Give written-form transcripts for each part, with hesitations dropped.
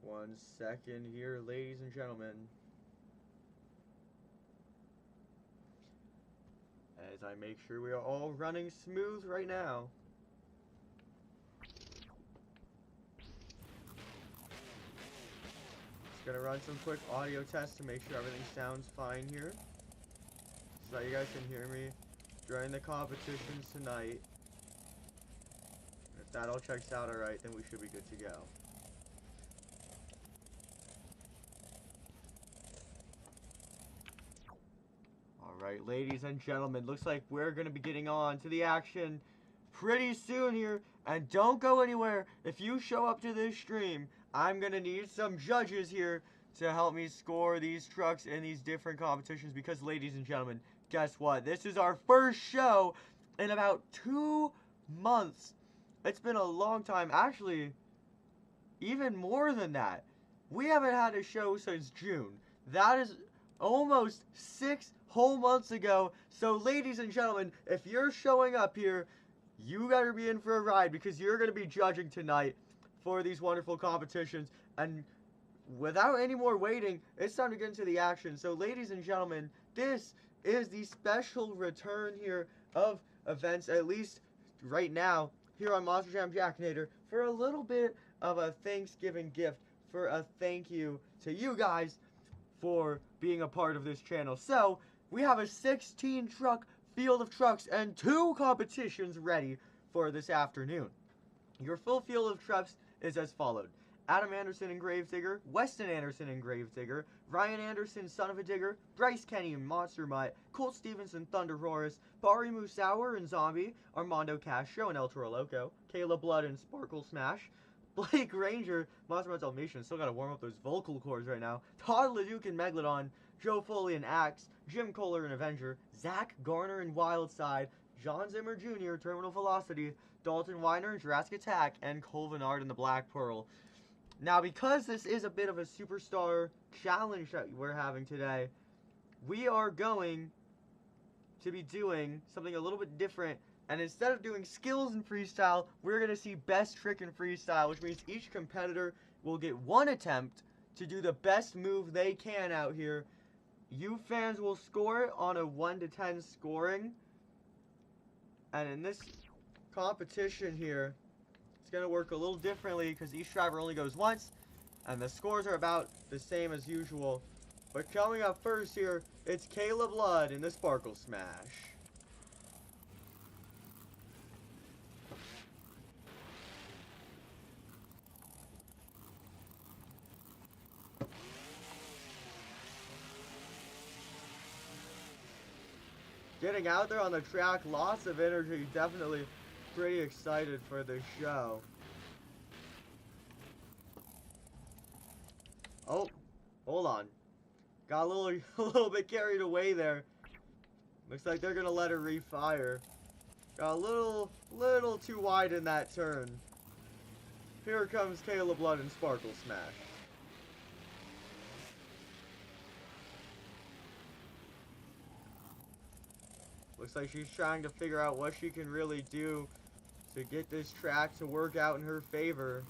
1 second here, ladies and gentlemen. As I make sure we are all running smooth right now. Just gonna run some quick audio tests to make sure everything sounds fine here, so that you guys can hear me during the competitions tonight. If that all checks out alright, then we should be good to go. Alright, ladies and gentlemen, looks like we're going to be getting on to the action pretty soon here. And don't go anywhere. If you show up to this stream, I'm going to need some judges here to help me score these trucks in these different competitions. Because, ladies and gentlemen, guess what? This is our first show in about 2 months. It's been a long time. Actually, even more than that. We haven't had a show since June. That is almost 6 whole months ago. So, ladies and gentlemen, if you're showing up here, you gotta be in for a ride, because you're gonna be judging tonight for these wonderful competitions. And without any more waiting, it's time to get into the action. So, ladies and gentlemen, this is the special return here of events, at least right now, here on Monster Jam Jackinator, for a little bit of a Thanksgiving gift, for a thank you to you guys for being a part of this channel. So, we have a 16 truck field of trucks and 2 competitions ready for this afternoon. Your full field of trucks is as followed: Adam Anderson and Gravedigger, Weston Anderson and Gravedigger, Ryan Anderson, Son-Uva Digger, Bryce Kenny and Monster Mutt, Colt Stevenson, ThunderROARus, Bari Musawwir and Zombie, Armando Castro and Toro Loco, Kayla Blood and Sparkle Smash, Blake Granger, Monster Mutt Dalmatian, still gotta warm up those vocal cords right now, Todd, LeDuc and Megalodon, Joe Foley and Axe, Jim Koehler and Avenger, Zack, Garner and Wildside, John Zimmer Jr., Terminal Velocity, Dalton, Widner and Jurassic, and Venard and the Black Pearl. Now, because this is a bit of a superstar challenge that we're having today, we are going to be doing something a little bit different. And instead of doing skills in freestyle, we're going to see best trick in freestyle, which means each competitor will get 1 attempt to do the best move they can out here. You fans will score it on a 1 to 10 scoring. And in this competition here, it's going to work a little differently because each driver only goes once, and the scores are about the same as usual. But coming up first here, it's Kayla Blood in the Sparkle Smash. Getting out there on the track, lots of energy, definitely pretty excited for this show. Oh, hold on. Got a little bit carried away there. Looks like they're gonna let her refire. Got a little too wide in that turn. Here comes Kayla Blood and Sparkle Smash. Looks like she's trying to figure out what she can really do to get this track to work out in her favor.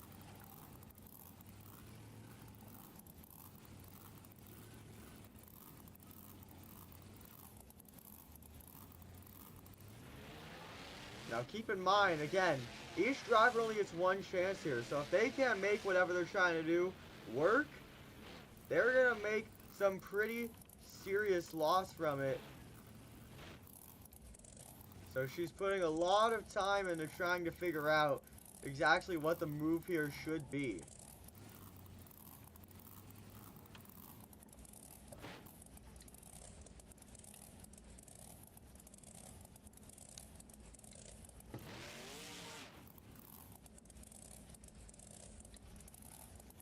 Now keep in mind, again, each driver only gets 1 chance here. So if they can't make whatever they're trying to do work, they're going to make some pretty serious loss from it. So she's putting a lot of time into trying to figure out exactly what the move here should be.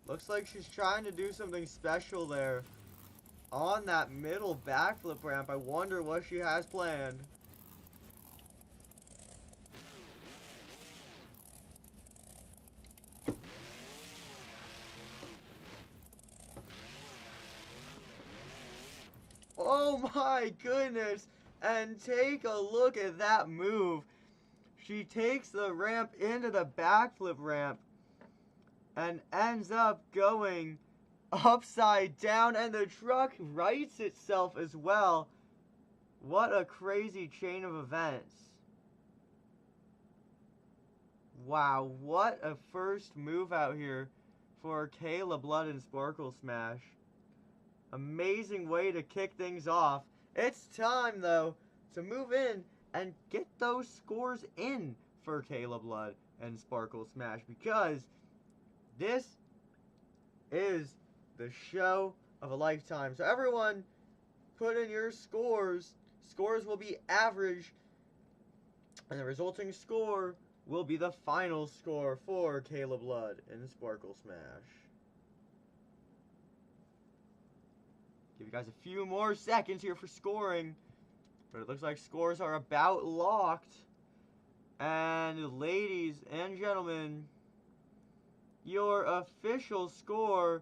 Looks like she's trying to do something special there on that middle backflip ramp. I wonder what she has planned. Oh my goodness, and take a look at that move. She takes the ramp into the backflip ramp, and ends up going upside down, and the truck rights itself as well. What a crazy chain of events. Wow, what a first move out here for Kayla Blood and Sparkle Smash. Amazing way to kick things off. It's time, though, to move in and get those scores in for Kayla Blood and Sparkle Smash, because this is the show of a lifetime. So everyone, put in your scores. Scores will be average, and the resulting score will be the final score for Kayla Blood and Sparkle Smash. Give you guys a few more seconds here for scoring, but it looks like scores are about locked. And ladies and gentlemen, your official score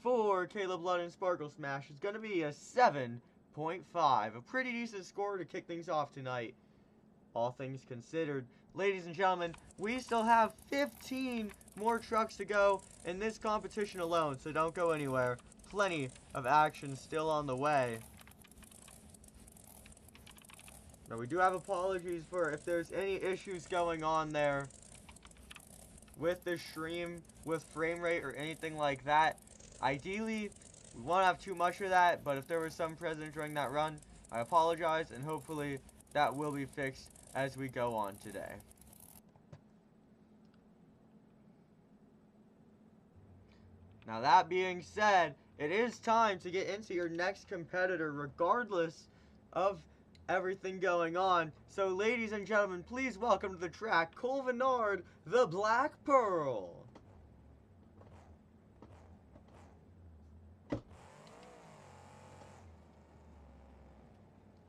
for Kayla Blood and Sparkle Smash is going to be a 7.5. A pretty decent score to kick things off tonight, all things considered. Ladies and gentlemen, we still have 15 more trucks to go in this competition alone, so don't go anywhere. Plenty of action still on the way. Now, we do have apologies for if there's any issues going on there with the stream, with frame rate or anything like that. Ideally, we won't have too much of that, but if there was some present during that run, I apologize, and hopefully that will be fixed as we go on today. Now, that being said, it is time to get into your next competitor, regardless of everything going on. So, ladies and gentlemen, please welcome to the track, Venard, the Black Pearl.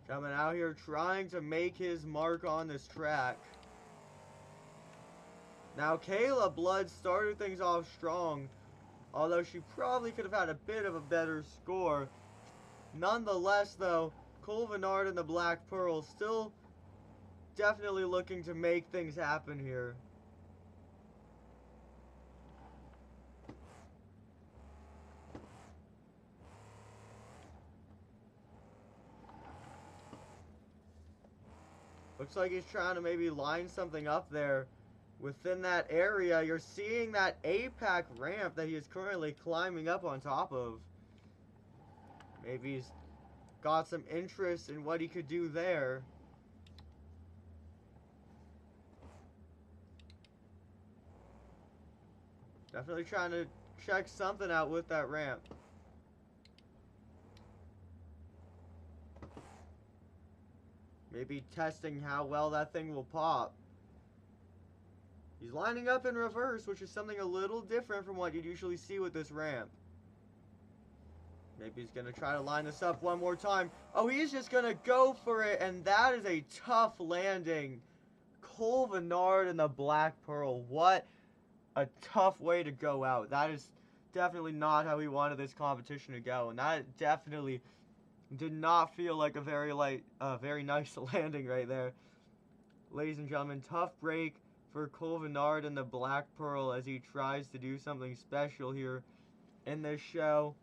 Coming out here trying to make his mark on this track. Now, Kayla Blood started things off strong, although she probably could have had a bit of a better score. Nonetheless, though, Venard and the Black Pearl still definitely looking to make things happen here. Looks like he's trying to maybe line something up there within that area. You're seeing that APAC ramp that he is currently climbing up on top of. Maybe he's got some interest in what he could do there. Definitely trying to check something out with that ramp. Maybe testing how well that thing will pop. He's lining up in reverse, which is something a little different from what you'd usually see with this ramp. Maybe he's going to try to line this up one more time. Oh, he's just going to go for it, and that is a tough landing. Venard and the Black Pearl. What a tough way to go out. That is definitely not how he wanted this competition to go, and that definitely did not feel like a very nice landing right there. Ladies and gentlemen, tough break for Venard and the Black Pearl as he tries to do something special here in this show.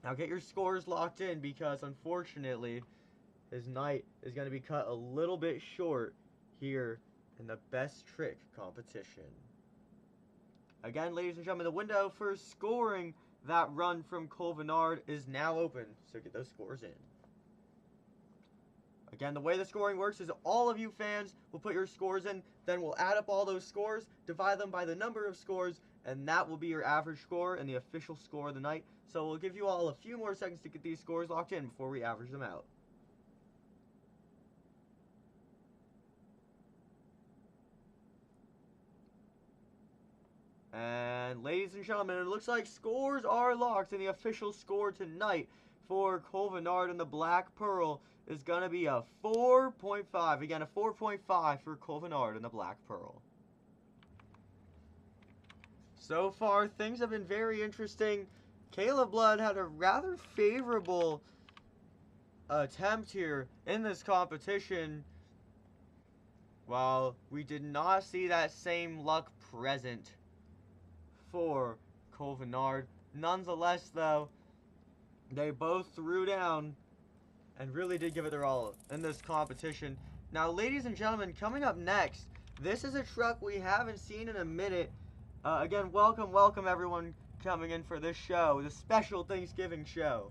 Now get your scores locked in, because unfortunately his night is going to be cut a little bit short here in the best trick competition. Again, ladies and gentlemen, the window for scoring that run from Venard is now open, so get those scores in. Again, the way the scoring works is all of you fans will put your scores in, then we'll add up all those scores, divide them by the number of scores, and that will be your average score and the official score of the night. So we'll give you all a few more seconds to get these scores locked in before we average them out. And ladies and gentlemen, it looks like scores are locked, and the official score tonight for Venard and the Black Pearl is going to be a 4.5. Again, a 4.5 for Venard and the Black Pearl. So far, things have been very interesting. Kayla Blood had a rather favorable attempt here in this competition, while we did not see that same luck present for Venard. Nonetheless, though, they both threw down and really did give it their all in this competition. Now, ladies and gentlemen, coming up next, this is a truck we haven't seen in a minute. Again, welcome everyone coming in for this show, the special Thanksgiving show.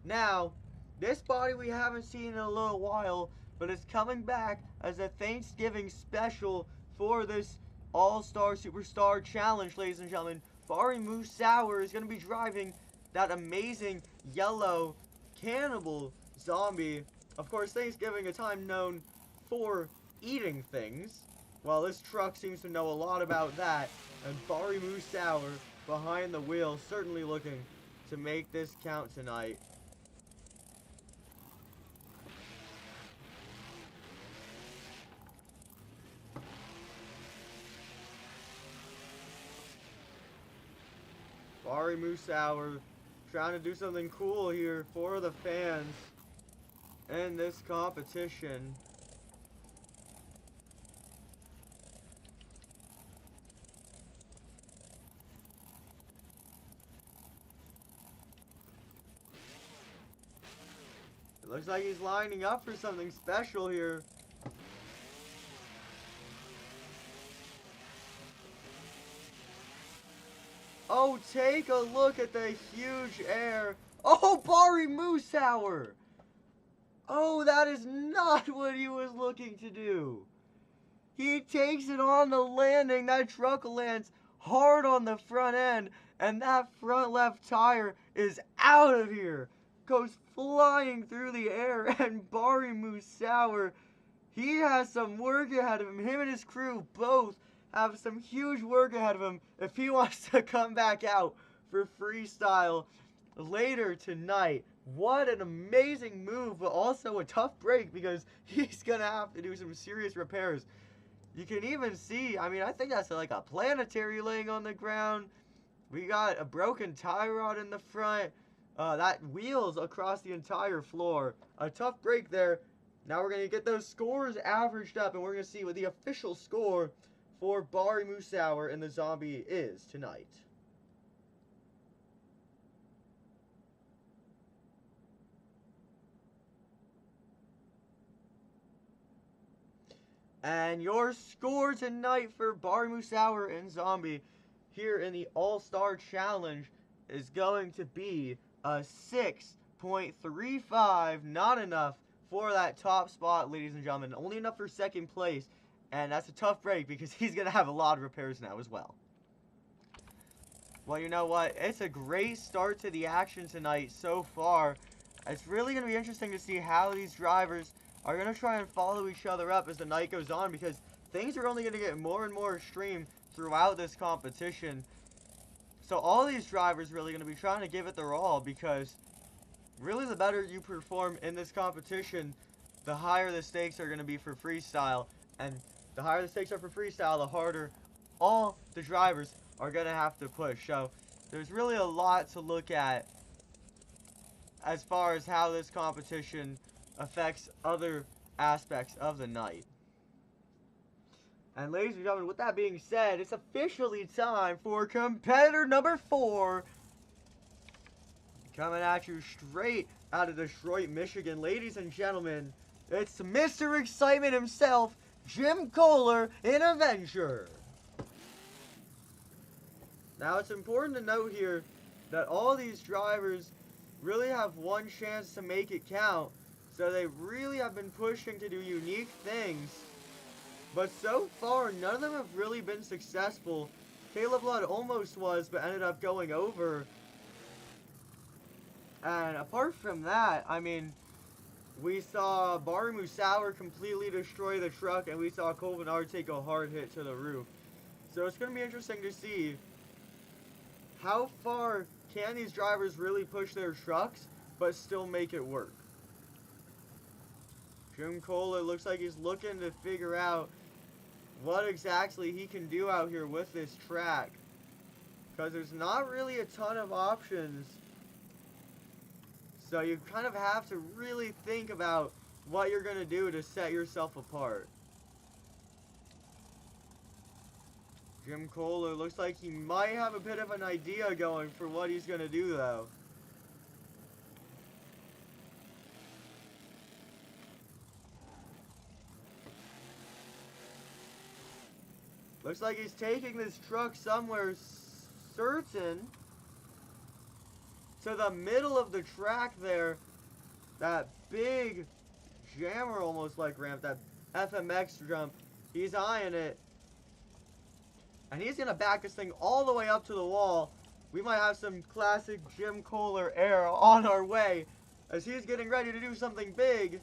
Now, this body we haven't seen in a little while, but it's coming back as a Thanksgiving special for this All-Star Superstar Challenge, ladies and gentlemen. Bari Musawwir is going to be driving that amazing yellow cannibal zombie. Of course, Thanksgiving, a time known for eating things. Well, this truck seems to know a lot about that. And Bari Musawwir behind the wheel, certainly looking to make this count tonight. Bari Musawwir trying to do something cool here for the fans in this competition. It looks like he's lining up for something special here. Oh, take a look at the huge air. Oh, Bari Musawwir. Oh, that is not what he was looking to do. He takes it on the landing. That truck lands hard on the front end, and that front left tire is out of here. Goes flying through the air, and Bari Musawwir, he has some work ahead of him. Him and his crew both have some huge work ahead of him if he wants to come back out for freestyle later tonight. What an amazing move, but also a tough break because he's going to have to do some serious repairs. You can even see, I mean, I think that's like a planetary laying on the ground. We got a broken tie rod in the front. That wheels across the entire floor. A tough break there. Now we're going to get those scores averaged up, and we're going to see what the official score for Bari Musawwir and the zombie is tonight. And your score tonight for Bari Musawwir and zombie here in the All-Star Challenge is going to be a 6.35. Not enough for that top spot, ladies and gentlemen. Only enough for second place. And that's a tough break because he's going to have a lot of repairs now as well. Well, you know what? It's a great start to the action tonight so far. It's really going to be interesting to see how these drivers are going to try and follow each other up as the night goes on, because things are only going to get more and more extreme throughout this competition. So all these drivers really going to be trying to give it their all, because really the better you perform in this competition, the higher the stakes are going to be for freestyle. And the higher the stakes are for freestyle, the harder all the drivers are going to have to push. So there's really a lot to look at as far as how this competition affects other aspects of the night. And ladies and gentlemen, with that being said, it's officially time for competitor number 4. Coming at you straight out of Detroit, Michigan. Ladies and gentlemen, it's Mr. Excitement himself, Jim Koehler in Avenger. Now, it's important to note here that all these drivers really have one chance to make it count. So they really have been pushing to do unique things. But so far, none of them have really been successful. Kayla Blood almost was, but ended up going over. And apart from that, I mean, we saw Bari Musawwir completely destroy the truck, and we saw Venard take a hard hit to the roof. So it's going to be interesting to see how far can these drivers really push their trucks, but still make it work. Jim Koehler looks like he's looking to figure out what exactly he can do out here with this track, because there's not really a ton of options. So you kind of have to really think about what you're going to do to set yourself apart. Jim Koehler looks like he might have a bit of an idea going for what he's going to do, though. Looks like he's taking this truck somewhere certain to the middle of the track there. That big jammer almost like ramp, that FMX jump. He's eyeing it. And he's going to back this thing all the way up to the wall. We might have some classic Jim Koehler air on our way as he's getting ready to do something big.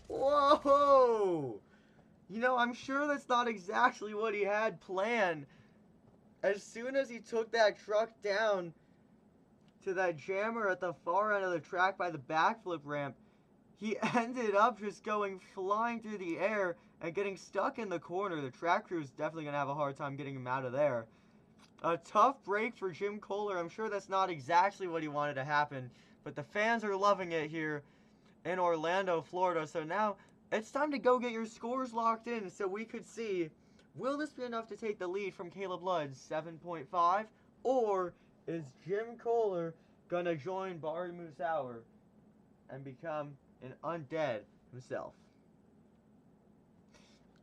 Whoa! You know, I'm sure that's not exactly what he had planned. As soon as he took that truck down to that jammer at the far end of the track by the backflip ramp, he ended up just going flying through the air and getting stuck in the corner. The track crew is definitely going to have a hard time getting him out of there. A tough break for Jim Koehler. I'm sure that's not exactly what he wanted to happen, but the fans are loving it here in Orlando, Florida. So now it's time to go get your scores locked in so we could see, will this be enough to take the lead from Caleb Ludd's 7.5, or is Jim Koehler going to join Bari Musawwir and become an undead himself?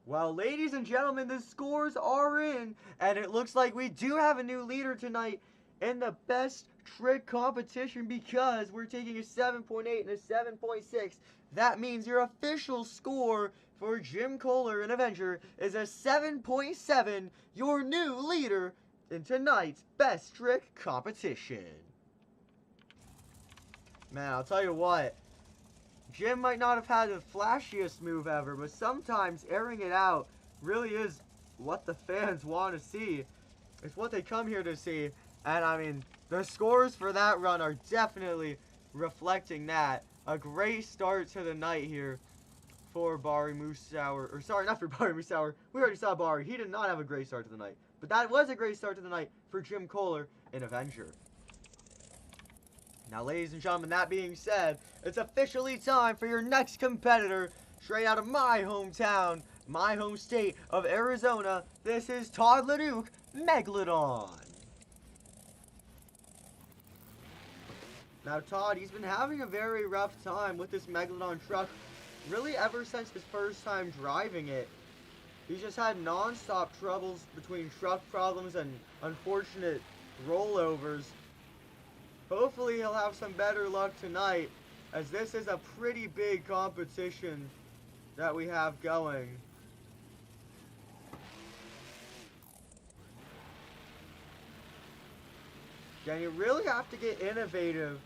Well, ladies and gentlemen, the scores are in, and it looks like we do have a new leader tonight in the best trick competition because we're taking a 7.8 and a 7.6. That means your official score for Jim Koehler and Avenger is a 7.7, your new leader in tonight's best trick competition. Man, I'll tell you what, Jim might not have had the flashiest move ever, but sometimes airing it out really is what the fans want to see. It's what they come here to see. And I mean, the scores for that run are definitely reflecting that. A great start to the night here for Bari Musawwir. Or sorry, not for Bari Musawwir. We already saw Bari. He did not have a great start to the night. But that was a great start to the night for Jim Koehler in Avenger. Now, ladies and gentlemen, that being said, it's officially time for your next competitor. Straight out of my hometown, my home state of Arizona, this is Todd LeDuc, Megalodon. Now, Todd, he's been having a very rough time with this Megalodon truck, really ever since his first time driving it. He's just had non-stop troubles between truck problems and unfortunate rollovers. Hopefully he'll have some better luck tonight, as this is a pretty big competition that we have going. And you really have to get innovative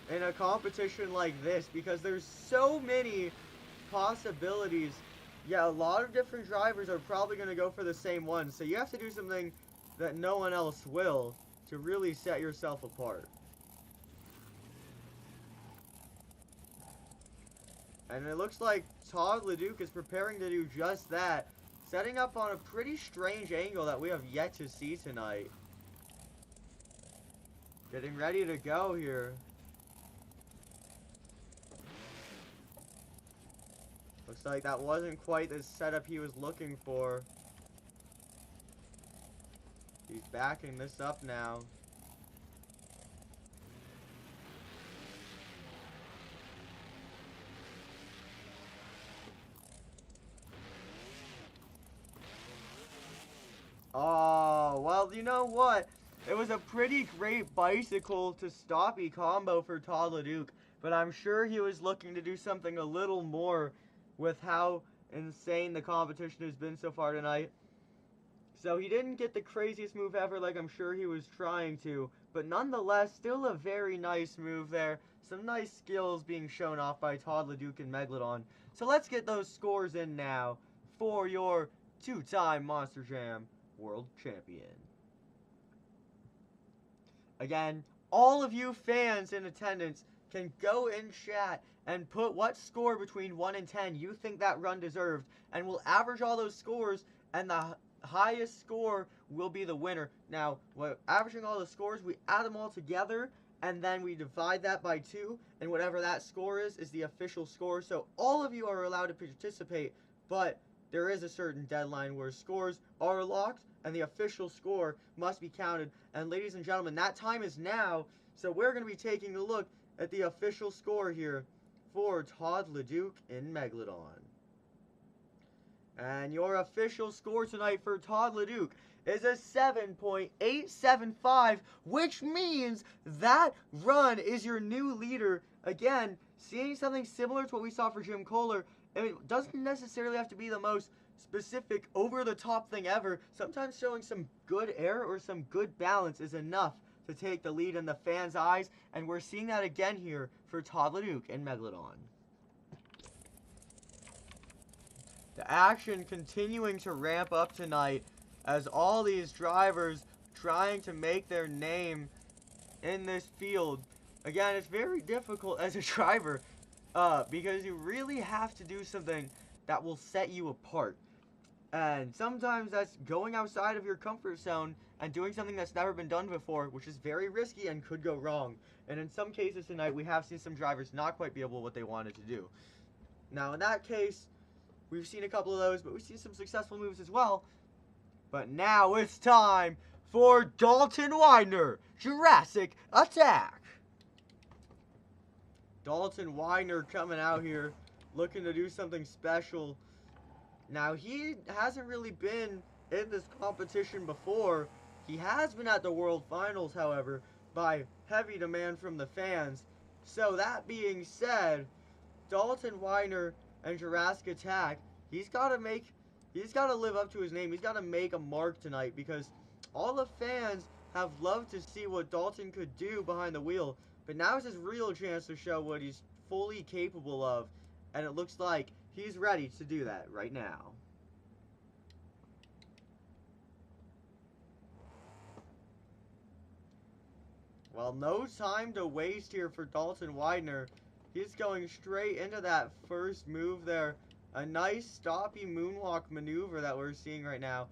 in a competition like this because there's so many possibilities. Yeah, a lot of different drivers are probably going to go for the same one, so you have to do something that no one else will to really set yourself apart. And it looks like Todd LeDuc is preparing to do just that, setting up on a pretty strange angle that we have yet to see tonight. Getting ready to go here. Looks like that wasn't quite the setup he was looking for. He's backing this up now. Oh, well, you know what? It was a pretty great bicycle to stoppy combo for Todd LeDuc, but I'm sure he was looking to do something a little more with how insane the competition has been so far tonight. So he didn't get the craziest move ever like I'm sure he was trying to, but nonetheless, still a very nice move there. Some nice skills being shown off by Todd LeDuc and Megalodon. So let's get those scores in now for your two-time Monster Jam World Champion. Again, all of you fans in attendance can go in chat and put what score between 1 and 10 you think that run deserved, and we'll average all those scores, and the highest score will be the winner. Now, averaging all the scores, we add them all together, and then we divide that by 2, and whatever that score is the official score. So all of you are allowed to participate, but there is a certain deadline where scores are locked, and the official score must be counted. And ladies and gentlemen, that time is now, so we're going to be taking a look at the official score here for Todd, LeDuc in Megalodon. And your official score tonight for Todd LeDuc is a 7.875, which means that run is your new leader. Again, seeing something similar to what we saw for Jim Koehler, it doesn't necessarily have to be the most specific, over-the-top thing ever. Sometimes showing some good air or some good balance is enough to take the lead in the fans' eyes, and we're seeing that again here for Todd LeDuc in Megalodon. The action continuing to ramp up tonight as all these drivers trying to make their name in this field. Again, it's very difficult as a driver because you really have to do something that will set you apart. And sometimes that's going outside of your comfort zone and doing something that's never been done before, which is very risky and could go wrong. And in some cases tonight, we have seen some drivers not quite be able to what they wanted to do. Now, in that case, we've seen a couple of those, but we've seen some successful moves as well. But now it's time for Dalton Widner, Jurassic Attack. Dalton Widner coming out here looking to do something special. Now, he hasn't really been in this competition before. He has been at the World Finals, however, by heavy demand from the fans. So that being said, Dalton Widner and Jurassic Attack, he's got to live up to his name. He's got to make a mark tonight because all the fans have loved to see what Dalton could do behind the wheel. But now is his real chance to show what he's fully capable of. And it looks like he's ready to do that right now. Well, no time to waste here for Dalton Widner. He's going straight into that first move there. A nice stoppy moonwalk maneuver that we're seeing right now.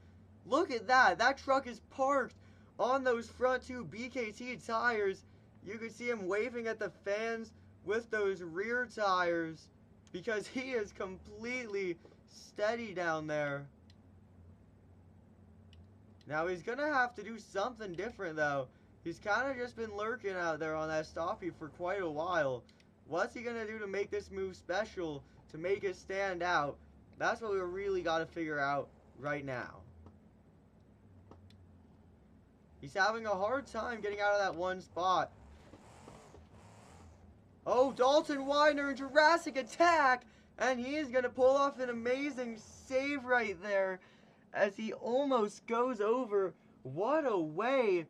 Look at that. That truck is parked on those front 2 BKT tires. You can see him waving at the fans with those rear tires because he is completely steady down there. Now he's going to have to do something different though. He's kind of just been lurking out there on that stoppie for quite a while. What's he going to do to make this move special, to make it stand out? That's what we really got to figure out right now. He's having a hard time getting out of that one spot. Oh, Dalton Widner and Jurassic Attack! And he is going to pull off an amazing save right there as he almost goes over. What a way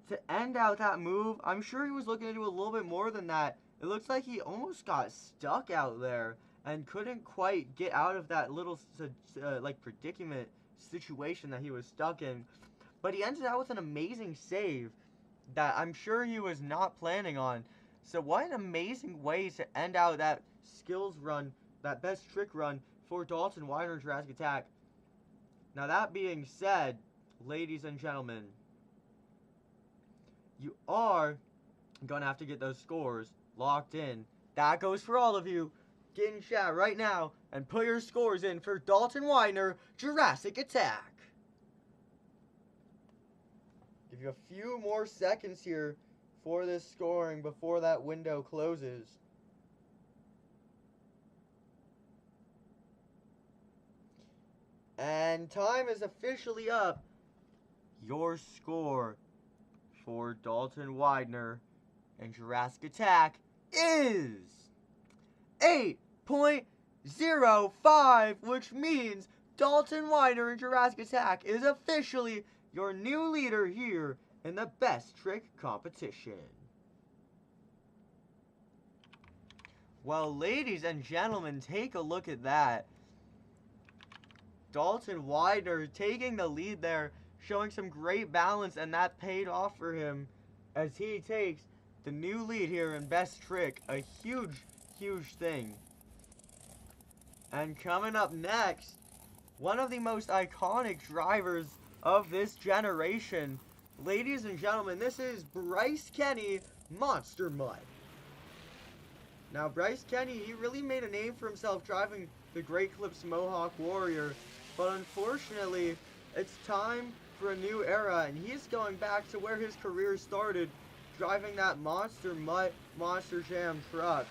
to end out that move. I'm sure he was looking to do a little bit more than that. It looks like he almost got stuck out there and couldn't quite get out of that little like predicament situation that he was stuck in. But he ended out with an amazing save that I'm sure he was not planning on. So what an amazing way to end out that skills run, that best trick run for Dalton Widner and Jurassic Attack. Now that being said, ladies and gentlemen, you are going to have to get those scores locked in. That goes for all of you. Get in chat right now and put your scores in for Dalton Widner, Jurassic Attack. Give you a few more seconds here for this scoring before that window closes. And time is officially up. Your score for Dalton Widner and Jurassic Attack is 8.05, which means Dalton Widner and Jurassic Attack is officially your new leader here in the Best Trick competition. Well, ladies and gentlemen, take a look at that. Dalton Widner taking the lead there, showing some great balance, and that paid off for him as he takes the new lead here in Best Trick. A huge, huge thing. And coming up next, one of the most iconic drivers of this generation. Ladies and gentlemen, this is Bryce Kenny Monster Mutt. Now, Bryce Kenny, he really made a name for himself driving the Great Clips Mohawk Warrior, but unfortunately, it's time for a new era, and he's going back to where his career started, driving that Monster Mutt Monster Jam truck.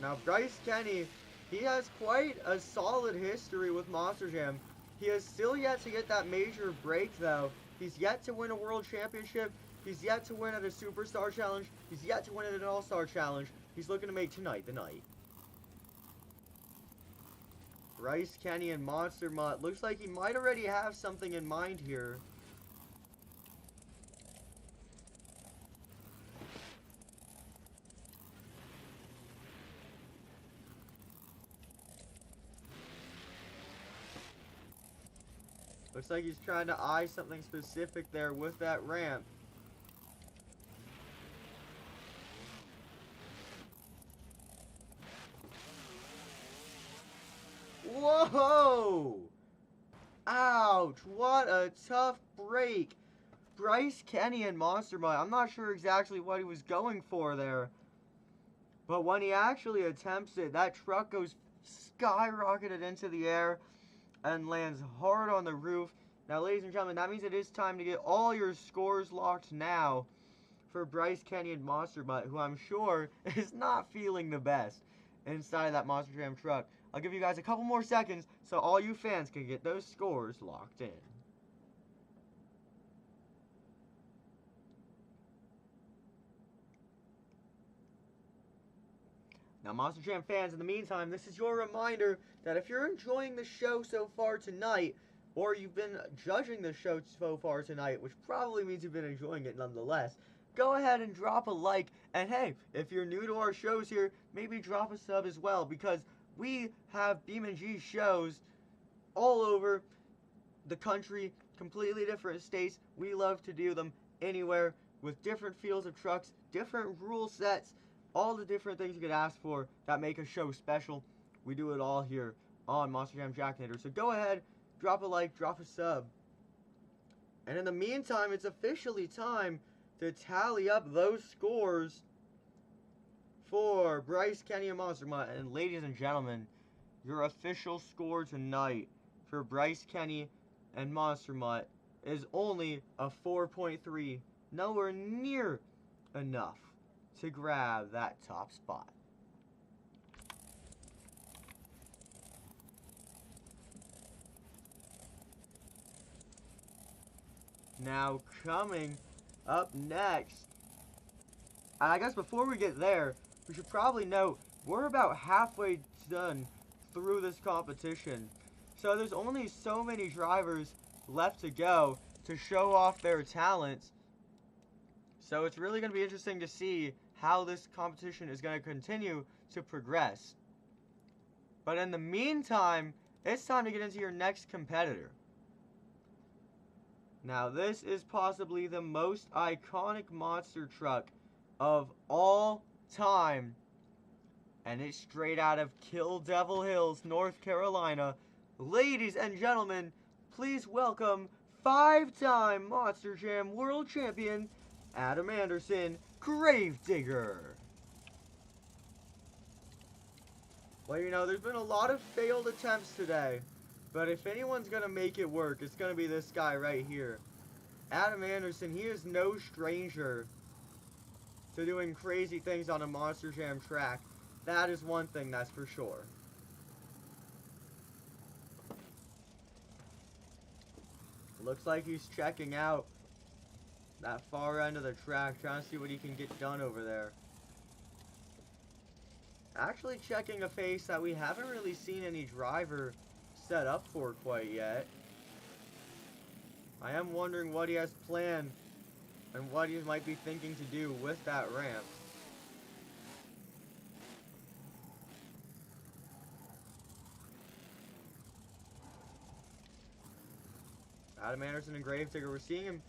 Now, Bryce Kenny, he has quite a solid history with Monster Jam. He has still yet to get that major break, though. He's yet to win a World Championship. He's yet to win at a Superstar Challenge. He's yet to win at an All-Star Challenge. He's looking to make tonight the night. Bryce Kenny and Monster Mutt. Looks like he might already have something in mind here. Looks like he's trying to eye something specific there with that ramp. Whoa! Ouch! What a tough break. Bryce Kenny and Monster Mutt. I'm not sure exactly what he was going for there. But when he actually attempts it, that truck goes skyrocketed into the air and lands hard on the roof. Now, ladies and gentlemen, that means it is time to get all your scores locked now for Bryce Kenny and Monster Mutt, who I'm sure is not feeling the best inside of that Monster Jam truck. I'll give you guys a couple more seconds so all you fans can get those scores locked in. Now, Monster Jam fans, in the meantime, this is your reminder that if you're enjoying the show so far tonight, or you've been judging the show so far tonight, which probably means you've been enjoying it nonetheless, go ahead and drop a like, and hey, if you're new to our shows here, maybe drop a sub as well, because we have BeamNG shows all over the country, completely different states. We love to do them anywhere with different fields of trucks, different rule sets, all the different things you could ask for that make a show special. We do it all here on Monster Jam Jackinator. So go ahead, drop a like, drop a sub. And in the meantime, it's officially time to tally up those scores for Bryce Kenny and Monster Mutt. And ladies and gentlemen, your official score tonight for Bryce Kenny and Monster Mutt is only a 4.3. Nowhere near enough to grab that top spot. Now, coming up next, and I guess before we get there, we should probably note we're about halfway done through this competition. So there's only so many drivers left to go to show off their talents. So it's really going to be interesting to see how this competition is going to continue to progress. But in the meantime, it's time to get into your next competitor. Now, this is possibly the most iconic monster truck of all time. And it's straight out of Kill Devil Hills, North Carolina. Ladies and gentlemen, please welcome 5-time Monster Jam World Champion, Adam Anderson, Gravedigger. Well, you know, there's been a lot of failed attempts today. But if anyone's going to make it work, it's going to be this guy right here. Adam Anderson, he is no stranger to doing crazy things on a Monster Jam track. That is one thing, that's for sure. Looks like he's checking out that far end of the track, trying to see what he can get done over there. Actually checking a face that we haven't really seen any driver set up for quite yet. I am wondering what he has planned and what he might be thinking to do with that ramp. Adam Anderson and Gravedigger, we're seeing him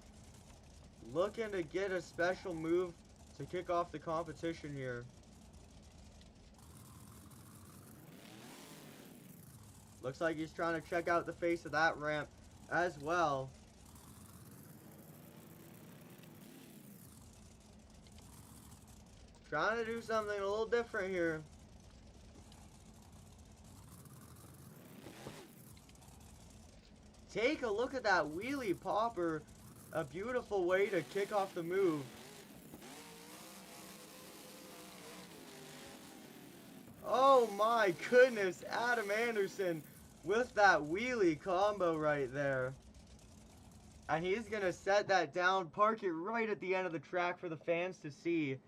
looking to get a special move to kick off the competition here. Looks like he's trying to check out the face of that ramp as well. Trying to do something a little different here. Take a look at that wheelie popper. A beautiful way to kick off the move. Oh my goodness, Adam Anderson with that wheelie combo right there. And he's going to set that down, park it right at the end of the track for the fans to see.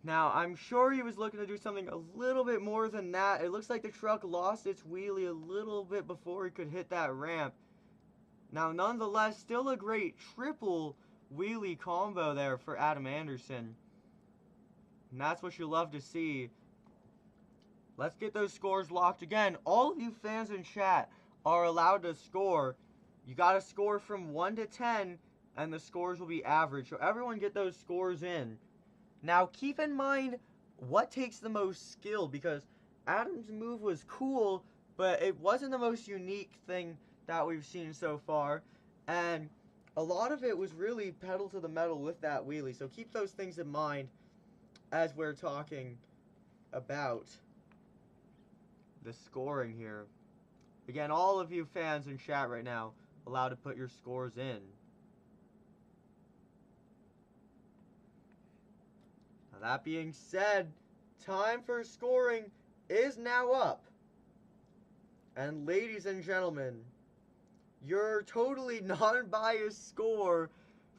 Now, I'm sure he was looking to do something a little bit more than that. It looks like the truck lost its wheelie a little bit before he could hit that ramp. Now, nonetheless, still a great triple wheelie combo there for Adam Anderson. And that's what you love to see. Let's get those scores locked again. All of you fans in chat are allowed to score. You got to score from 1 to 10, and the scores will be average. So everyone get those scores in. Now, keep in mind what takes the most skill, because Adam's move was cool, but it wasn't the most unique thing that we've seen so far. And a lot of it was really pedal to the metal with that wheelie. So keep those things in mind as we're talking about the scoring here. Again, all of you fans in chat right now allowed to put your scores in. Now that being said, time for scoring is now up. And ladies and gentlemen, your totally non-biased score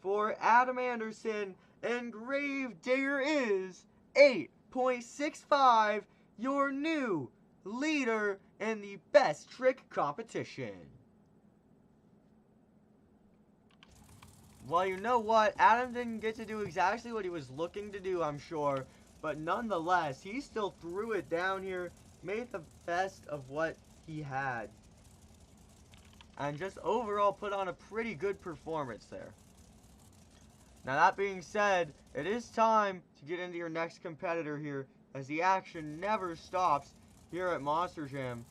for Adam Anderson and Gravedigger is 8.65, your new leader in the best trick competition. Well, you know what? Adam didn't get to do exactly what he was looking to do, I'm sure. But nonetheless, he still threw it down here, made the best of what he had. And just overall put on a pretty good performance there. Now that being said, it is time to get into your next competitor here, as the action never stops here at Monster Jam.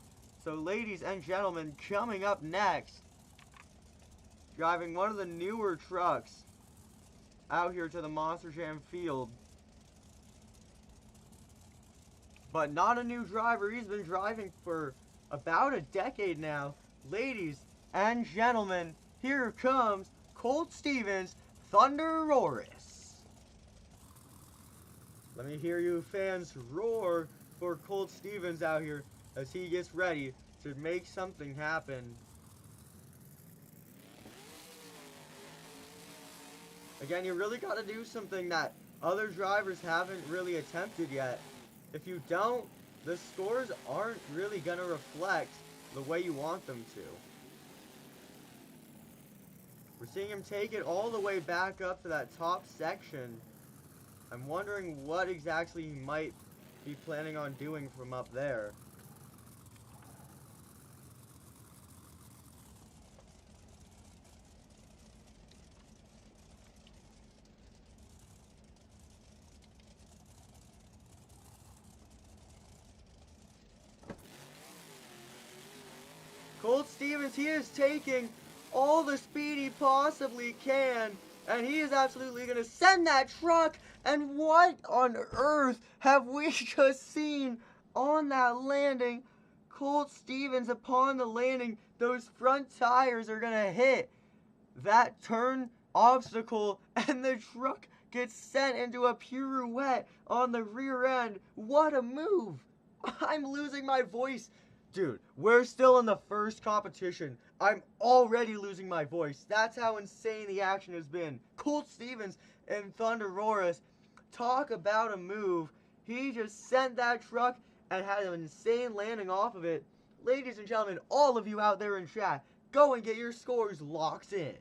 So ladies and gentlemen, coming up next, driving one of the newer trucks out here to the Monster Jam field. But not a new driver, he's been driving for about a decade now. Ladies and gentlemen, here comes Colt Stevens, ThunderROARus. Let me hear you fans roar for Colt Stevens out here as he gets ready to make something happen. Again, you really got to do something that other drivers haven't really attempted yet. If you don't, the scores aren't really going to reflect the way you want them to. We're seeing him take it all the way back up to that top section. I'm wondering what exactly he might be planning on doing from up there. Colt Stevens, he is taking all the speed he possibly can, and he is absolutely going to send that truck. And what on earth have we just seen on that landing? Colt Stevens, upon the landing, those front tires are going to hit that turn obstacle, and the truck gets sent into a pirouette on the rear end. What a move! I'm losing my voice. Dude, we're still in the first competition. I'm already losing my voice. That's how insane the action has been. Colt Stevens and ThunderROARus, talk about a move. He just sent that truck and had an insane landing off of it. Ladies and gentlemen, all of you out there in chat, go and get your scores locked in.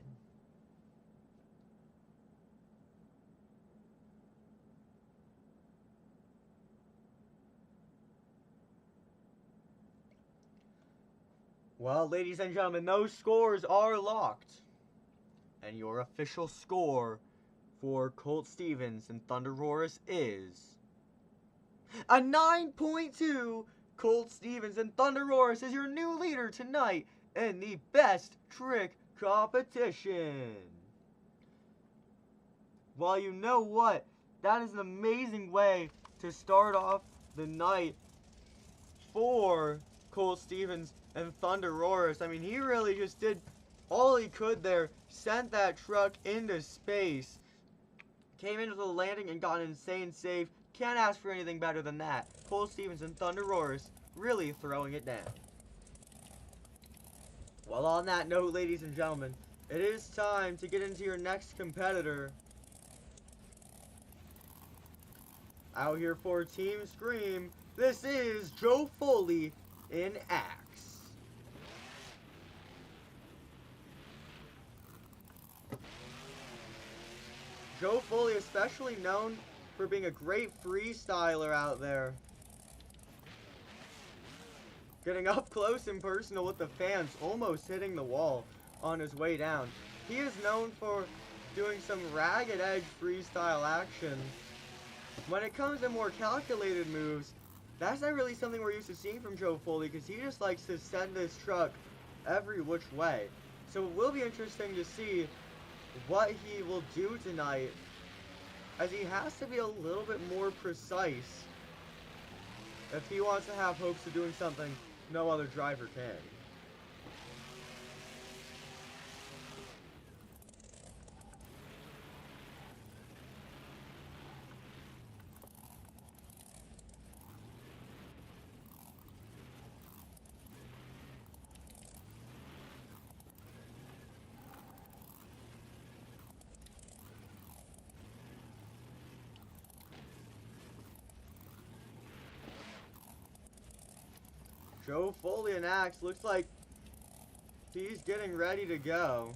Well, ladies and gentlemen, those scores are locked. And your official score for Colt Stevens and ThunderROARus is a 9.2. Colt Stevens and ThunderROARus is your new leader tonight in the best trick competition. Well, you know what? that is an amazing way to start off the night for Colt Stevens and ThunderROARus. I mean, he really just did all he could there, sent that truck into space, came into the landing and got an insane save. Can't ask for anything better than that. Colt Stevens and ThunderROARus really throwing it down. Well, on that note, ladies and gentlemen, it is time to get into your next competitor. Out here for Team Scream, this is Joe Foley in Axe. Joe Foley, especially known for being a great freestyler out there. Getting up close and personal with the fans, almost hitting the wall on his way down. He is known for doing some ragged edge freestyle action. When it comes to more calculated moves, that's not really something we're used to seeing from Joe Foley, because he just likes to send this truck every which way. So it will be interesting to see what he will do tonight, as he has to be a little bit more precise if he wants to have hopes of doing something no other driver can. Joe Foley and Axe looks like he's getting ready to go.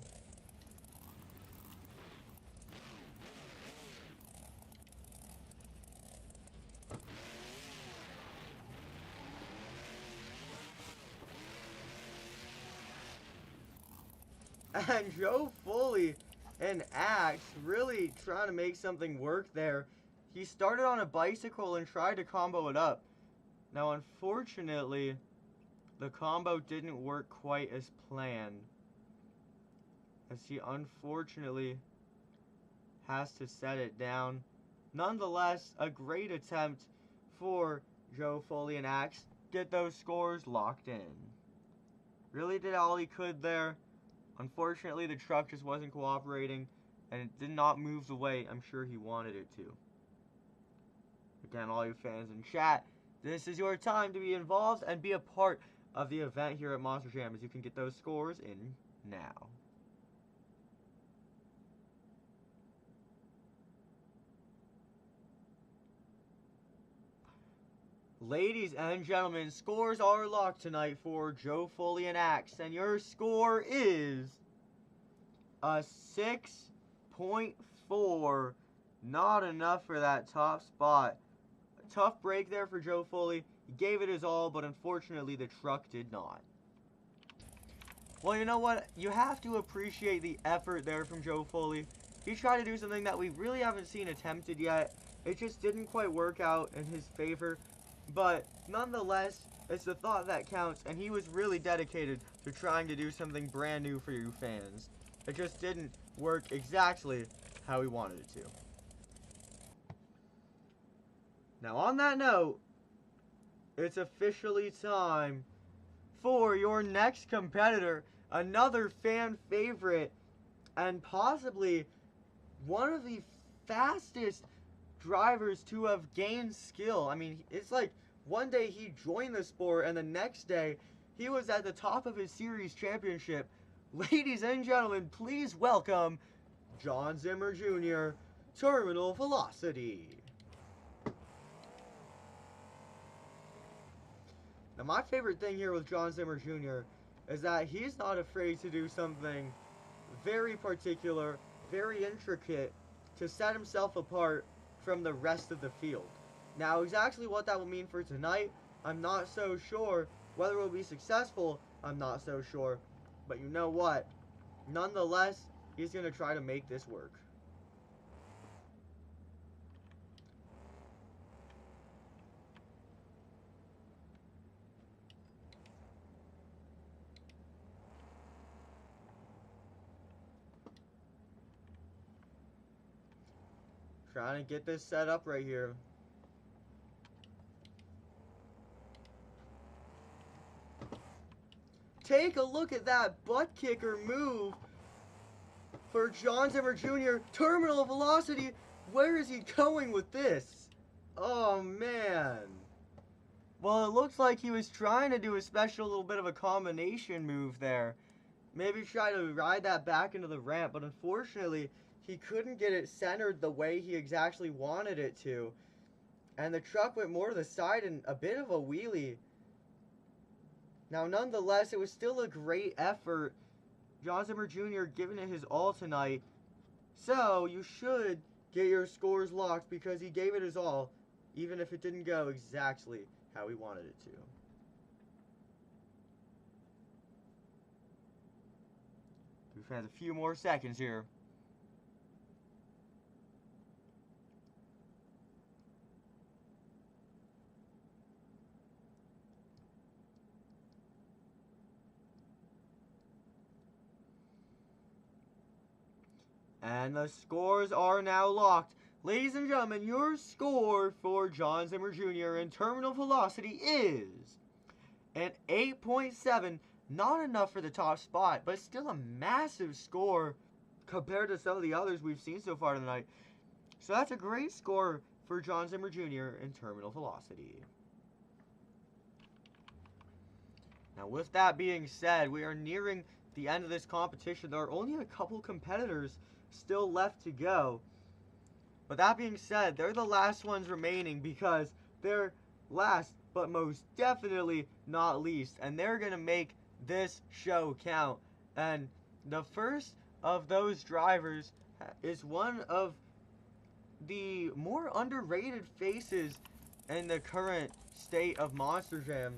And Joe Foley and Axe really trying to make something work there. He started on a bicycle and tried to combo it up. Now, unfortunately, the combo didn't work quite as planned, as he unfortunately has to set it down. Nonetheless, a great attempt for Joe Foley and Axe. Get those scores locked in. Really did all he could there. Unfortunately, the truck just wasn't cooperating, and it did not move the way I'm sure he wanted it to. Again, all you fans in chat, this is your time to be involved and be a part of the event here at Monster Jam, as you can get those scores in now. Ladies and gentlemen, scores are locked tonight for Joe Foley and Axe, and your score is a 6.4. Not enough for that top spot. A tough break there for Joe Foley. He gave it his all, but unfortunately the truck did not. Well, you know what? You have to appreciate the effort there from Joe Foley. He tried to do something that we really haven't seen attempted yet. It just didn't quite work out in his favor. But nonetheless, it's the thought that counts, and he was really dedicated to trying to do something brand new for you fans. It just didn't work exactly how he wanted it to. Now, on that note, it's officially time for your next competitor, another fan favorite, and possibly one of the fastest drivers to have gained skill. I mean, it's like one day he joined the sport, and the next day he was at the top of his series championship. Ladies and gentlemen, please welcome John Zimmer Jr., Terminal Velocity. Now, my favorite thing here with John Zimmer Jr. is that he's not afraid to do something very particular, very intricate, to set himself apart from the rest of the field. Now, exactly what that will mean for tonight, I'm not so sure. Whether it will be successful, I'm not so sure. But you know what? Nonetheless, he's going to try to make this work. Trying to get this set up right here. Take a look at that butt kicker move for John Zimmer Jr. Terminal velocity. Where is he going with this? Oh, man. Well, it looks like he was trying to do a special little bit of a combination move there. Maybe try to ride that back into the ramp, but unfortunately, he couldn't get it centered the way he exactly wanted it to. And the truck went more to the side and a bit of a wheelie. Now, nonetheless, it was still a great effort. John Zimmer Jr. giving it his all tonight. So, you should get your scores locked because he gave it his all, even if it didn't go exactly how he wanted it to. We've had a few more seconds here. And the scores are now locked. Ladies and gentlemen, your score for John Zimmer Jr. in terminal velocity is an 8.7. Not enough for the top spot, but still a massive score compared to some of the others we've seen so far tonight. So that's a great score for John Zimmer Jr. in terminal velocity. Now, with that being said, we are nearing the end of this competition. There are only a couple competitors still left to go. But that being said, they're the last ones remaining because they're last but most definitely not least. And they're going to make this show count. And the first of those drivers is one of the more underrated faces in the current state of Monster Jam.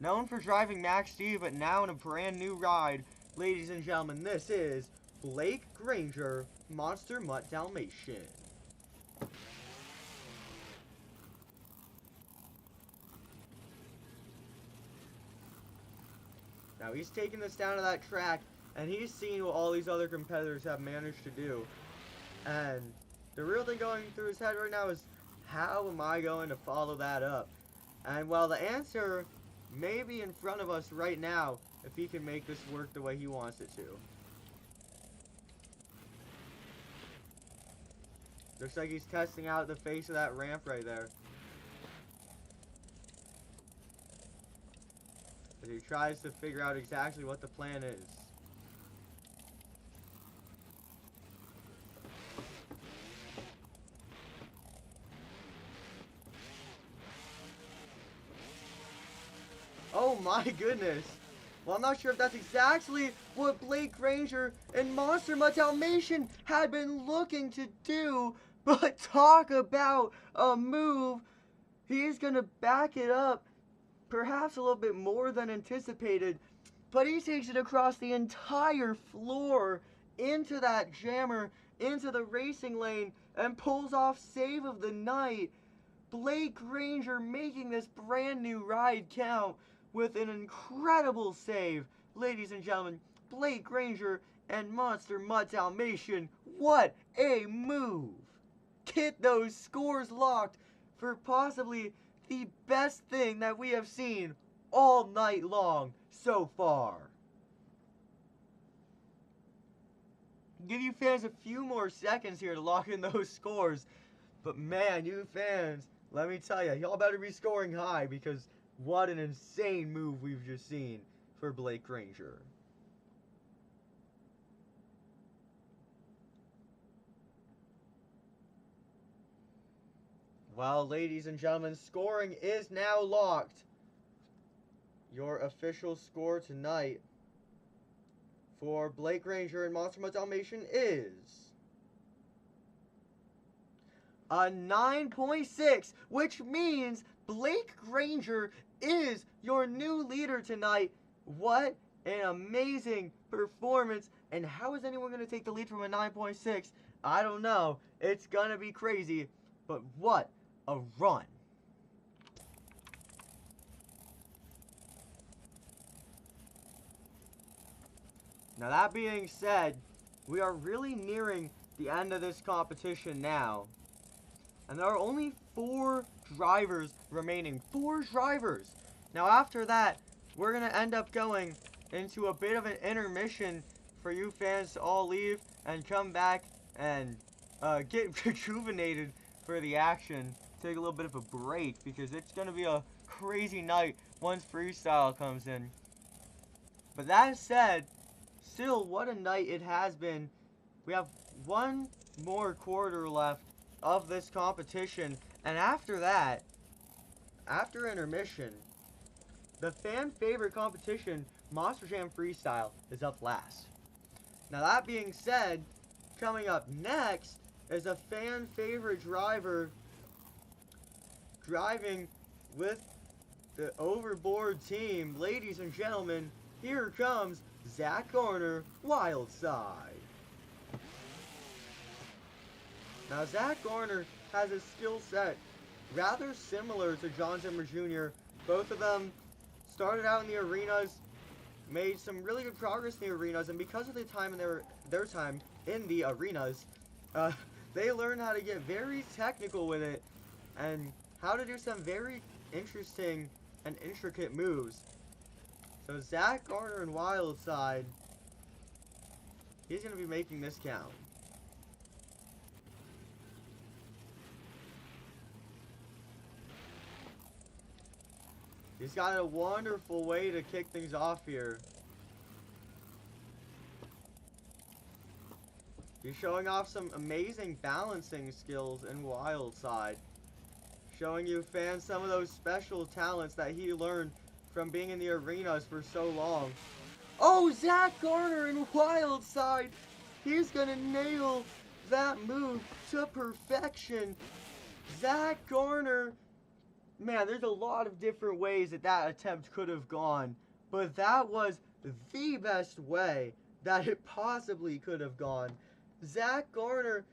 Known for driving Max D, but now in a brand new ride. Ladies and gentlemen, this is Blake Granger, Monster Mutt Dalmatian. Now he's taking this down to that track, and he's seen what all these other competitors have managed to do. And the real thing going through his head right now is, how am I going to follow that up? And well, the answer may be in front of us right now if he can make this work the way he wants it to. Looks like he's testing out the face of that ramp right there. As he tries to figure out exactly what the plan is. Oh my goodness. Well, I'm not sure if that's exactly what Blake Granger and Monster Mutt Dalmatian had been looking to do, but talk about a move. He's going to back it up, perhaps a little bit more than anticipated, but he takes it across the entire floor into that jammer, into the racing lane, and pulls off save of the night. Blake Granger making this brand new ride count with an incredible save. Ladies and gentlemen, Blake Granger and Monster Mutt Dalmatian, what a move! Get those scores locked for possibly the best thing that we have seen all night long so far. Give you fans a few more seconds here to lock in those scores. But man, you fans, let me tell you, y'all better be scoring high because what an insane move we've just seen for Blake Granger. Well, ladies and gentlemen, scoring is now locked. Your official score tonight for Blake Granger and Monster Mutt Dalmatian is a 9.6, which means Blake Granger is your new leader tonight. What an amazing performance. And how is anyone going to take the lead from a 9.6? I don't know. It's going to be crazy. But what a run. Now that being said, we are really nearing the end of this competition now. And there are only 4 drivers remaining. 4 drivers! Now after that, we're going to end up going into a bit of an intermission for you fans to all leave and come back and get rejuvenated for the action. Take a little bit of a break because it's going to be a crazy night once freestyle comes in. But that said, still, what a night it has been. We have one more quarter left of this competition, and after that, after intermission, the fan favorite competition, Monster Jam Freestyle, is up last. Now that being said, coming up next is a fan favorite driver driving with the Overboard team. Ladies and gentlemen, here comes Zack Garner, Wild Side. Now, Zack Garner has a skill set rather similar to John Zimmer Jr. Both of them started out in the arenas, made some really good progress in the arenas, and because of the time in their time in the arenas, they learned how to get very technical with it and how to do some very interesting and intricate moves. So Zack Garner and Wild Side, he's going to be making this count. He's got a wonderful way to kick things off here. He's showing off some amazing balancing skills in Wild Side. Showing you fans some of those special talents that he learned from being in the arenas for so long. Oh, Zack Garner in Wild Side! He's gonna nail that move to perfection. Zack Garner, man, there's a lot of different ways that attempt could have gone, but that was the best way that it possibly could have gone. Zack Garner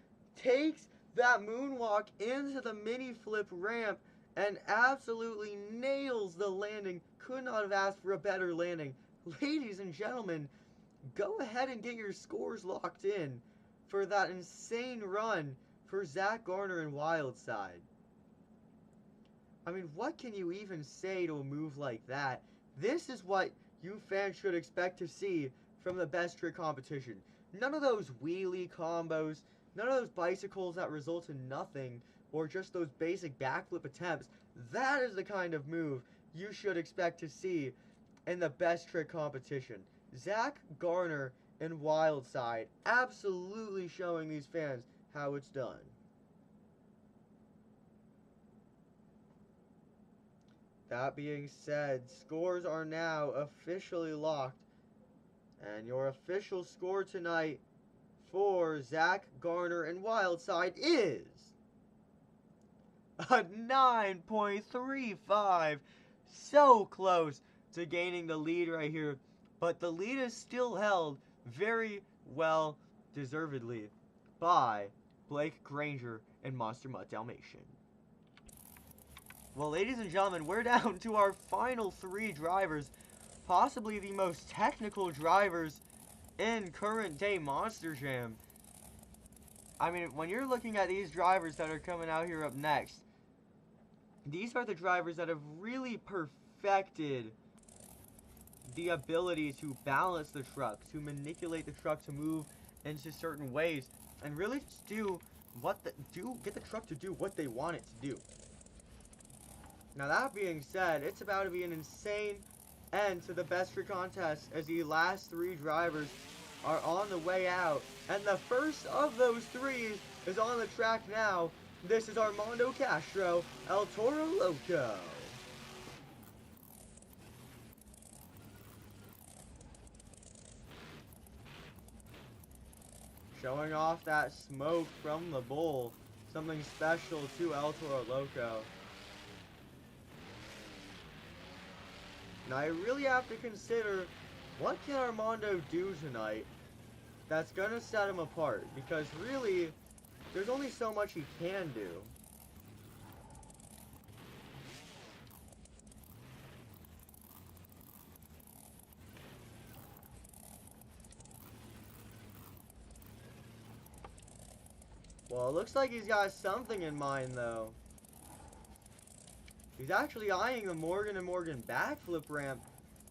takes that moonwalk into the mini flip ramp and absolutely nails the landing. Could not have asked for a better landing. Ladies and gentlemen, go ahead and get your scores locked in for that insane run for Zack Garner and Wild Side. I mean, what can you even say to a move like that? This is what you fans should expect to see from the best trick competition. None of those wheelie combos, none of those bicycles that result in nothing, or just those basic backflip attempts. That is the kind of move you should expect to see in the best trick competition. Zack Garner and Wild Side absolutely showing these fans how it's done. That being said, scores are now officially locked. And your official score tonight for Zack Garner and Wild Side is a 9.35. So close to gaining the lead right here. But the lead is still held very well deservedly by Blake Granger and Monster Mutt Dalmatian. Well, ladies and gentlemen, we're down to our final 3 drivers. Possibly the most technical drivers in current day Monster Jam. I mean, when you're looking at these drivers that are coming out here up next, these are the drivers that have really perfected the ability to balance the truck, to manipulate the truck to move into certain ways, and really just get the truck to do what they want it to do. Now that being said, it's about to be an insane end to the best trick contest as the last 3 drivers are on the way out. And the first of those 3 is on the track now. This is Armando Castro, El Toro Loco. Showing off that smoke from the bull. Something special to El Toro Loco. Now I really have to consider, what can Armando do tonight that's going to set him apart? Because really, there's only so much he can do. Well, it looks like he's got something in mind, though. He's actually eyeing the Morgan & Morgan backflip ramp,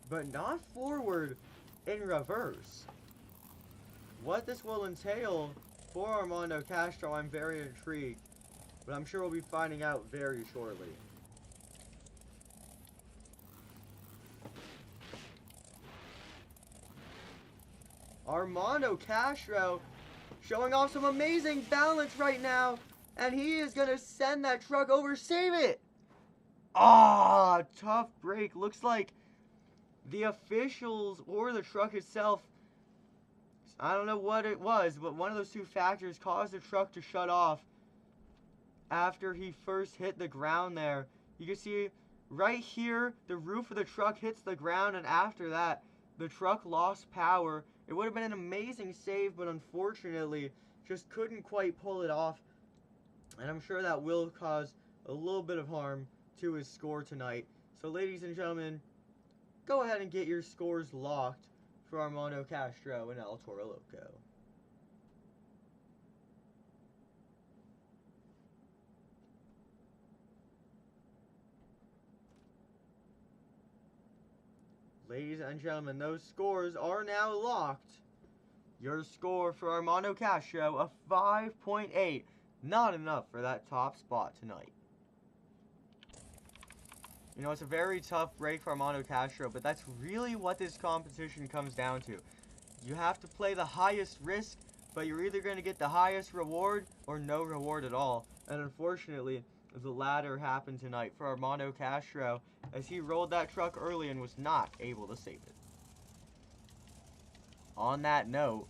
but not forward, in reverse. What this will entail for Armando Castro, I'm very intrigued, but I'm sure we'll be finding out very shortly. Armando Castro showing off some amazing balance right now, and he is going to send that truck over. Save it! Ah, tough break. Looks like the officials or the truck itself, I don't know what it was, but one of those two factors caused the truck to shut off after he first hit the ground there. You can see right here, the roof of the truck hits the ground, and after that, the truck lost power. It would have been an amazing save, but unfortunately, just couldn't quite pull it off. And I'm sure that will cause a little bit of harm to his score tonight. So, ladies and gentlemen, go ahead and get your scores locked for Armando Castro and El Toro Loco. Ladies and gentlemen, those scores are now locked. Your score for Armando Castro, a 5.8. Not enough for that top spot tonight. You know, it's a very tough break for Armando Castro, but that's really what this competition comes down to. You have to play the highest risk, but you're either going to get the highest reward or no reward at all. And unfortunately, the latter happened tonight for Armando Castro, as he rolled that truck early and was not able to save it. On that note,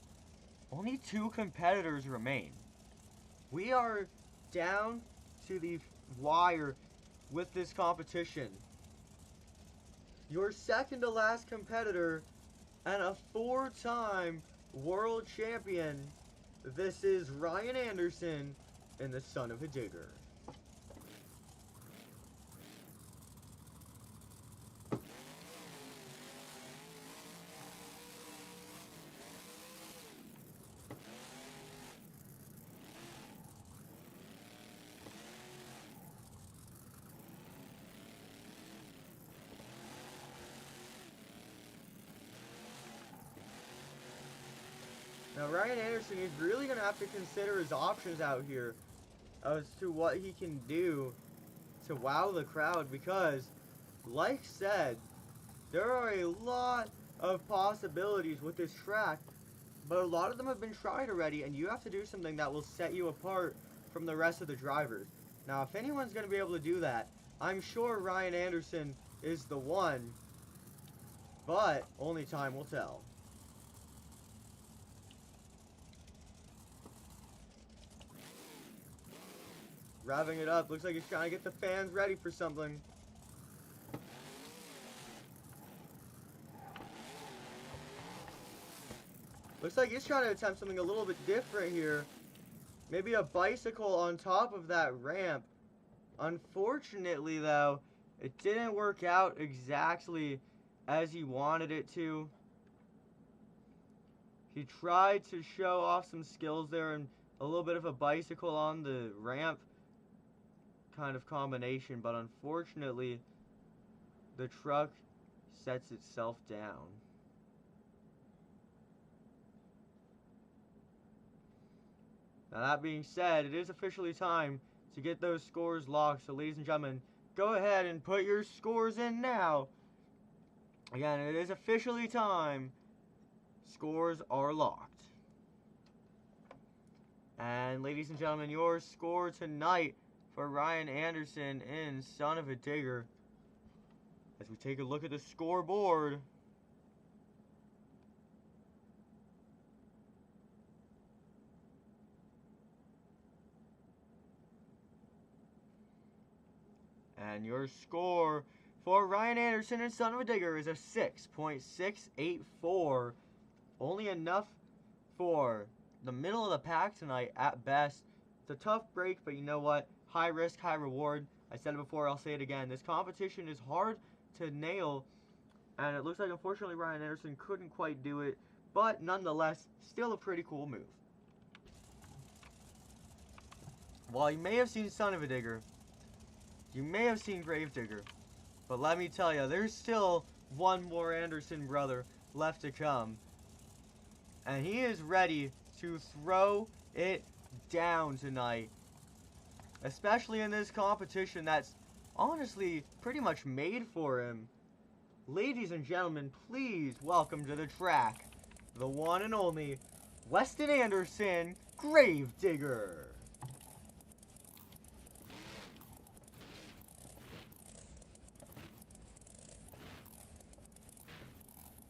only 2 competitors remain. We are down to the wire with this competition. Your second to last competitor and a 4-time world champion. This is Ryan Anderson and the Son of a Digger. Now, Ryan Anderson is really going to have to consider his options out here as to what he can do to wow the crowd, because, like said, there are a lot of possibilities with this track, but a lot of them have been tried already, and you have to do something that will set you apart from the rest of the drivers. Now, if anyone's going to be able to do that, I'm sure Ryan Anderson is the one, but only time will tell. Revving it up. Looks like he's trying to get the fans ready for something. Looks like he's trying to attempt something a little bit different here. Maybe a bicycle on top of that ramp. Unfortunately, though, it didn't work out exactly as he wanted it to. He tried to show off some skills there and a little bit of a bicycle on the ramp kind of combination, but unfortunately the truck sets itself down. Now, that being said, it is officially time to get those scores locked. So, ladies and gentlemen, go ahead and put your scores in now. Again, it is officially time. Scores are locked. And, ladies and gentlemen, your score tonight for Ryan Anderson in Son of a Digger, as we take a look at the scoreboard. And your score for Ryan Anderson and Son of a Digger is a 6.684. Only enough for the middle of the pack tonight at best. It's a tough break, but you know what? High risk, high reward. I said it before, I'll say it again. This competition is hard to nail, and it looks like, unfortunately, Ryan Anderson couldn't quite do it, but nonetheless, still a pretty cool move. While you may have seen Son-Uva Digger, you may have seen Gravedigger, but let me tell you, there's still one more Anderson brother left to come. And he is ready to throw it down tonight. Especially in this competition that's honestly pretty much made for him. Ladies and gentlemen, please welcome to the track, the one and only Weston Anderson, Gravedigger.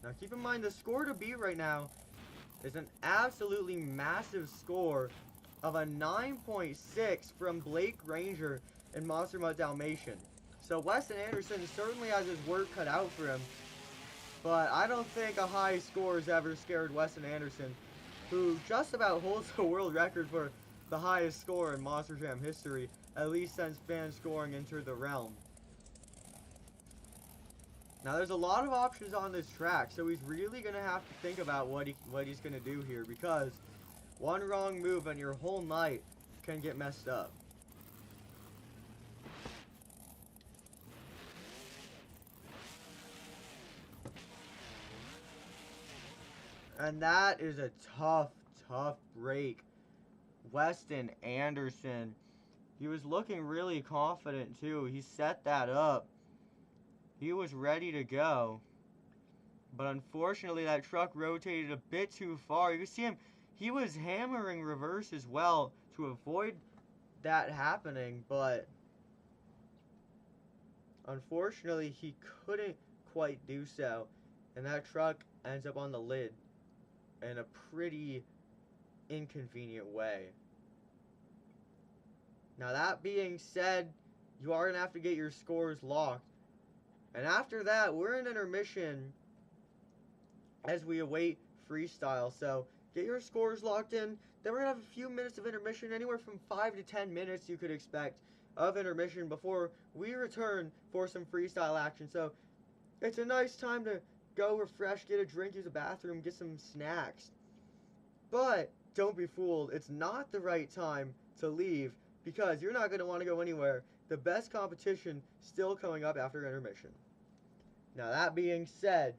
Now keep in mind, the score to beat right now is an absolutely massive score of a 9.6 from Blake Granger and Monster Mutt Dalmatian. So Weston Anderson certainly has his work cut out for him, but I don't think a high score has ever scared Weston Anderson, who just about holds the world record for the highest score in Monster Jam history, at least since fan scoring entered the realm. Now there's a lot of options on this track, so he's really going to have to think about what he's going to do here, because one wrong move and your whole night can get messed up. And that is a tough break. Weston Anderson, he was looking really confident too. He set that up. He was ready to go. But unfortunately, that truck rotated a bit too far. You can see him, he was hammering reverse as well to avoid that happening, but unfortunately, he couldn't quite do so. And that truck ends up on the lid in a pretty inconvenient way. Now that being said, you are going to have to get your scores locked. And after that, we're in intermission as we await freestyle. So get your scores locked in. Then we're going to have a few minutes of intermission, anywhere from 5 to 10 minutes you could expect of intermission before we return for some freestyle action. So it's a nice time to go refresh, get a drink, use a bathroom, get some snacks. But don't be fooled. It's not the right time to leave, because you're not going to want to go anywhere. The best competition still coming up after intermission. Now that being said,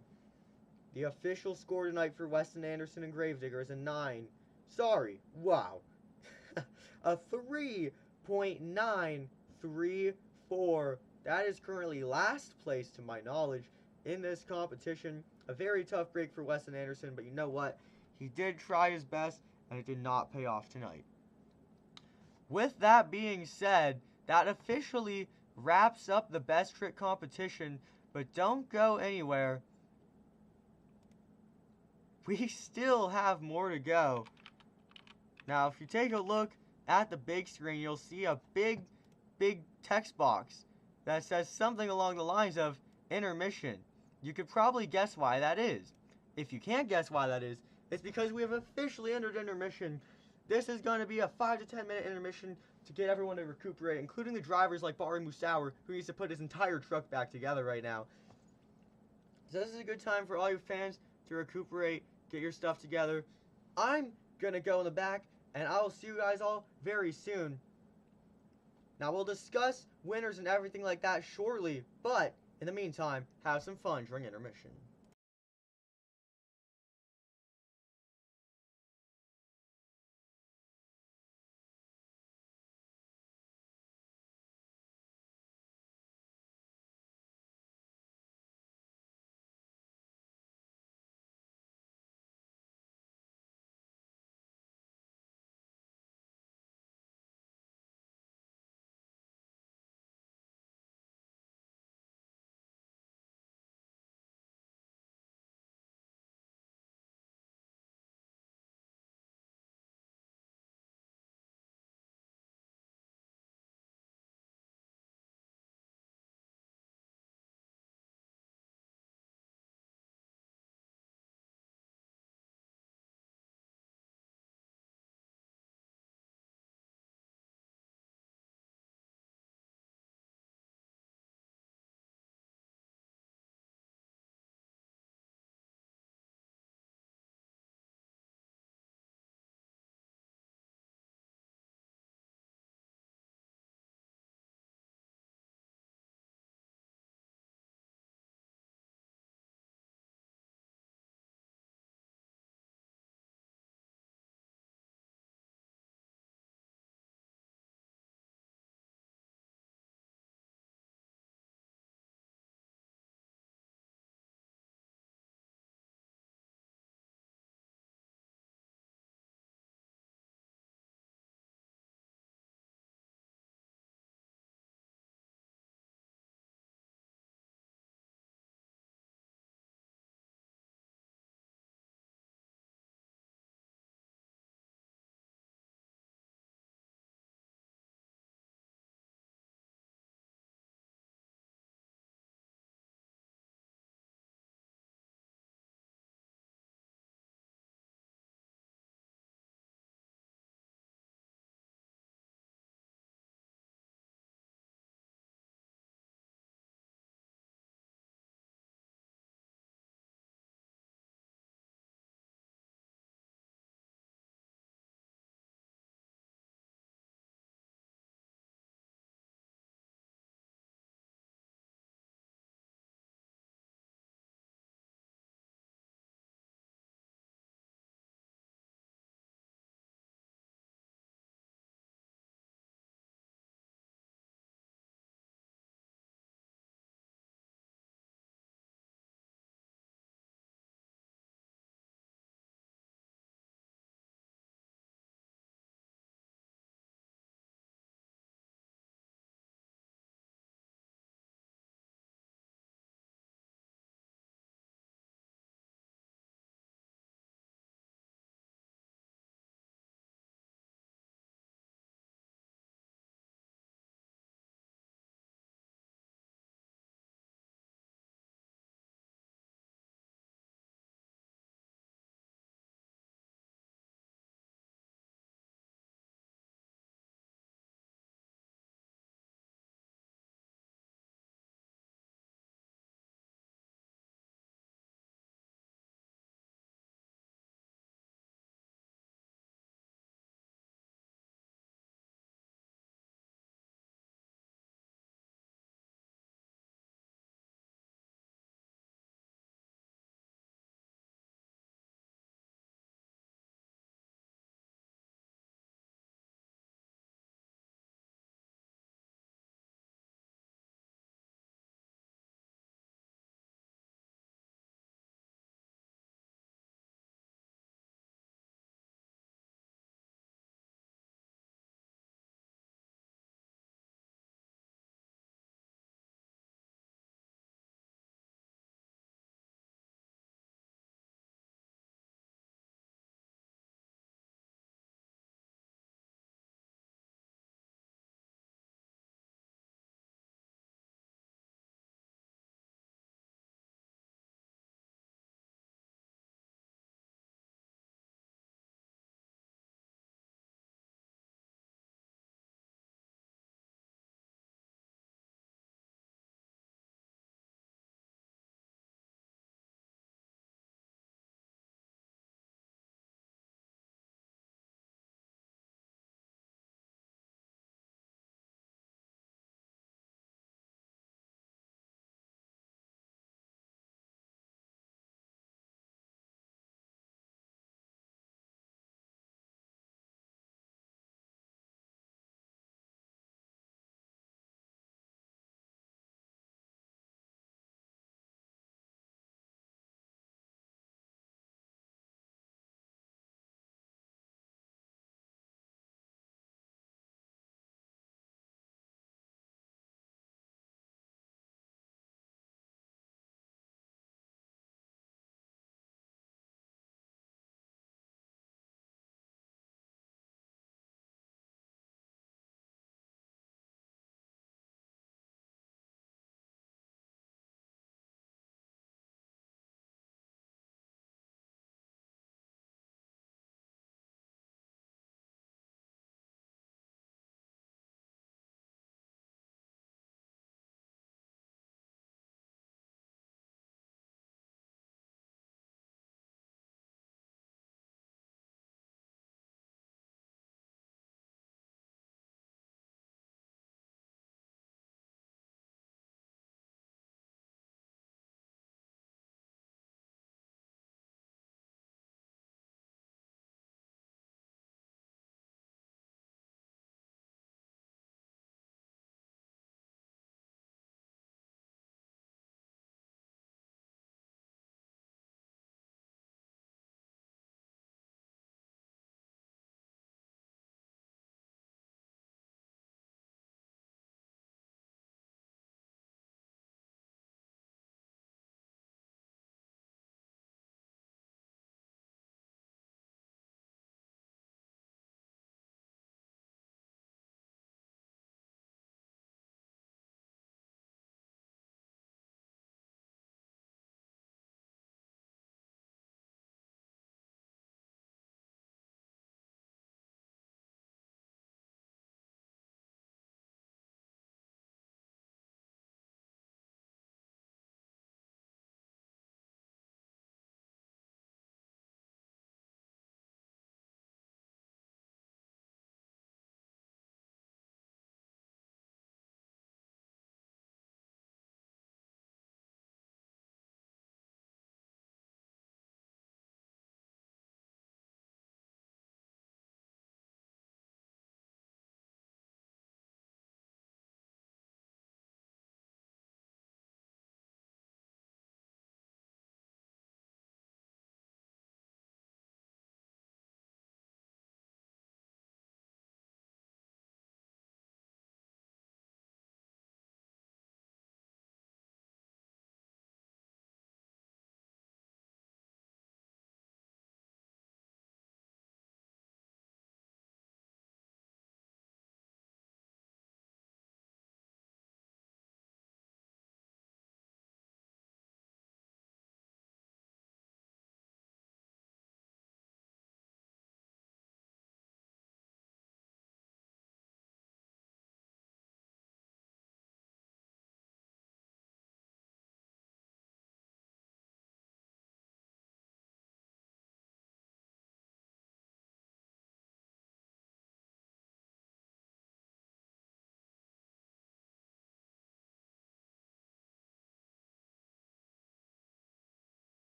the official score tonight for Weston Anderson and Gravedigger is a 9. Sorry, wow. A 3.934. That is currently last place to my knowledge in this competition. A very tough break for Weston Anderson, but you know what? He did try his best, and it did not pay off tonight. With that being said, that officially wraps up the best trick competition, but don't go anywhere. We still have more to go. Now, if you take a look at the big screen, you'll see a big text box that says something along the lines of intermission. You could probably guess why that is. If you can't guess why that is, it's because we have officially entered intermission. This is going to be a 5 to 10 minute intermission to get everyone to recuperate, including the drivers like Bari Musawwir, who needs to put his entire truck back together right now. So this is a good time for all you fans to recuperate, get your stuff together. I'm going to go in the back, and I will see you guys all very soon. Now, we'll discuss winners and everything like that shortly, but in the meantime, have some fun during intermission.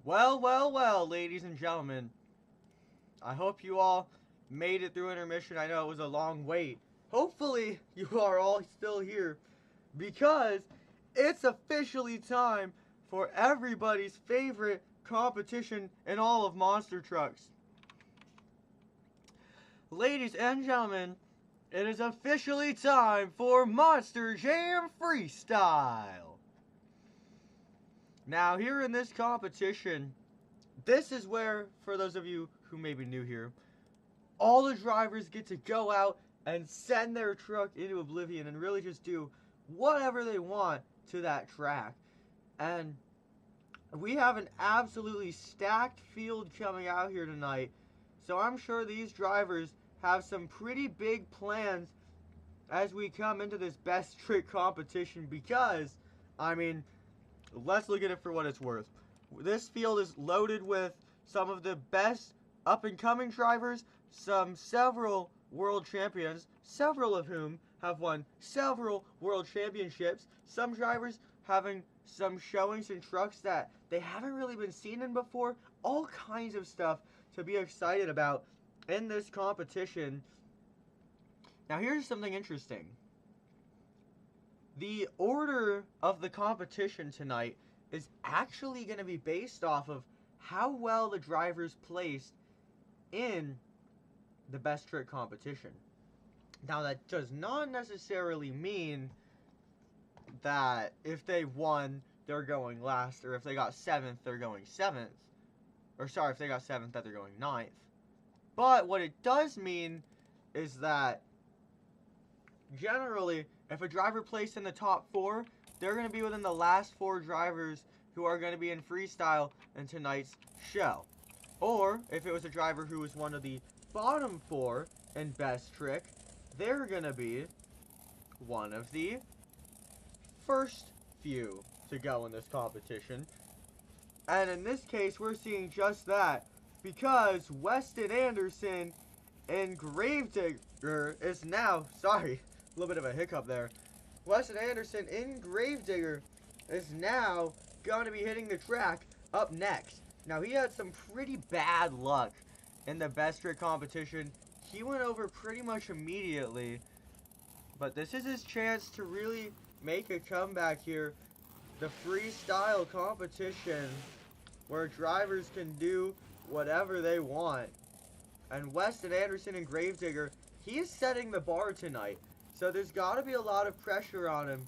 Well, ladies and gentlemen. I hope you all made it through intermission. I know it was a long wait. Hopefully, you are all still here because it's officially time for everybody's favorite competition in all of Monster Trucks. Ladies and gentlemen, it is officially time for Monster Jam Freestyle. Now, here in this competition, this is where, for those of you who may be new here, all the drivers get to go out and send their truck into oblivion and really just do whatever they want to that track. And we have an absolutely stacked field coming out here tonight, so I'm sure these drivers have some pretty big plans as we come into this best trick competition because, I mean, let's look at it for what it's worth. This field is loaded with some of the best up-and-coming drivers, several world champions, several of whom have won several world championships, some drivers having some showings in trucks that they haven't really been seen in before, all kinds of stuff to be excited about in this competition. Now here's something interesting. The order of the competition tonight is actually going to be based off of how well the drivers placed in the best trick competition. Now that does not necessarily mean that if they won, they're going last, or if they got 7th, they're going 7th. Or sorry, if they got 7th, that they're going 9th. But what it does mean is that generally, if a driver placed in the top 4, they're going to be within the last 4 drivers who are going to be in freestyle in tonight's show. Or, if it was a driver who was one of the bottom 4 in best trick, they're going to be one of the first few to go in this competition. And in this case, we're seeing just that, because Weston Anderson and Gravedigger is now, sorry, a little bit of a hiccup there. Weston Anderson in Gravedigger is now going to be hitting the track up next. Now, he had some pretty bad luck in the best trick competition. He went over pretty much immediately, but this is his chance to really make a comeback here. The freestyle competition where drivers can do whatever they want. And Weston Anderson and Gravedigger, he is setting the bar tonight. So there's got to be a lot of pressure on him.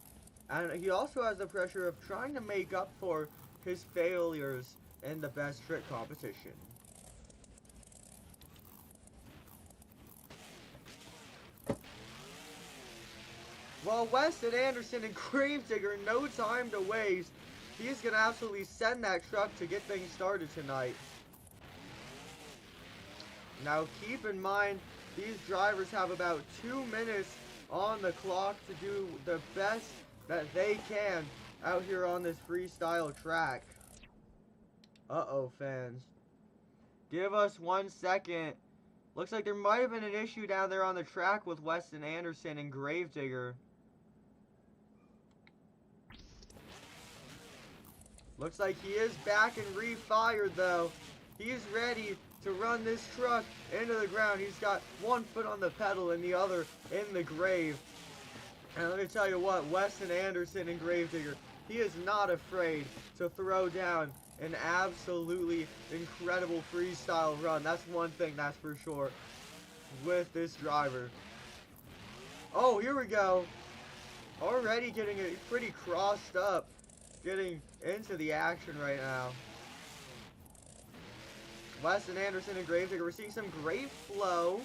And he also has the pressure of trying to make up for his failures in the best trick competition. Well, Weston Anderson and Gravedigger, no time to waste. He's going to absolutely send that truck to get things started tonight. Now, keep in mind, these drivers have about 2 minutes on the clock to do the best that they can out here on this freestyle track. Uh-oh, fans. Give us 1 second. Looks like there might have been an issue down there on the track with Weston Anderson and Gravedigger. Looks like he is back and refired, though. He's ready to run this truck into the ground. He's got 1 foot on the pedal and the other in the grave. And let me tell you what, Weston Anderson and Gravedigger, he is not afraid to throw down an absolutely incredible freestyle run. That's one thing, that's for sure, with this driver. Oh, here we go. Already getting it pretty crossed up, getting into the action right now. Weston Anderson and Gravedigger, we're seeing some great flow.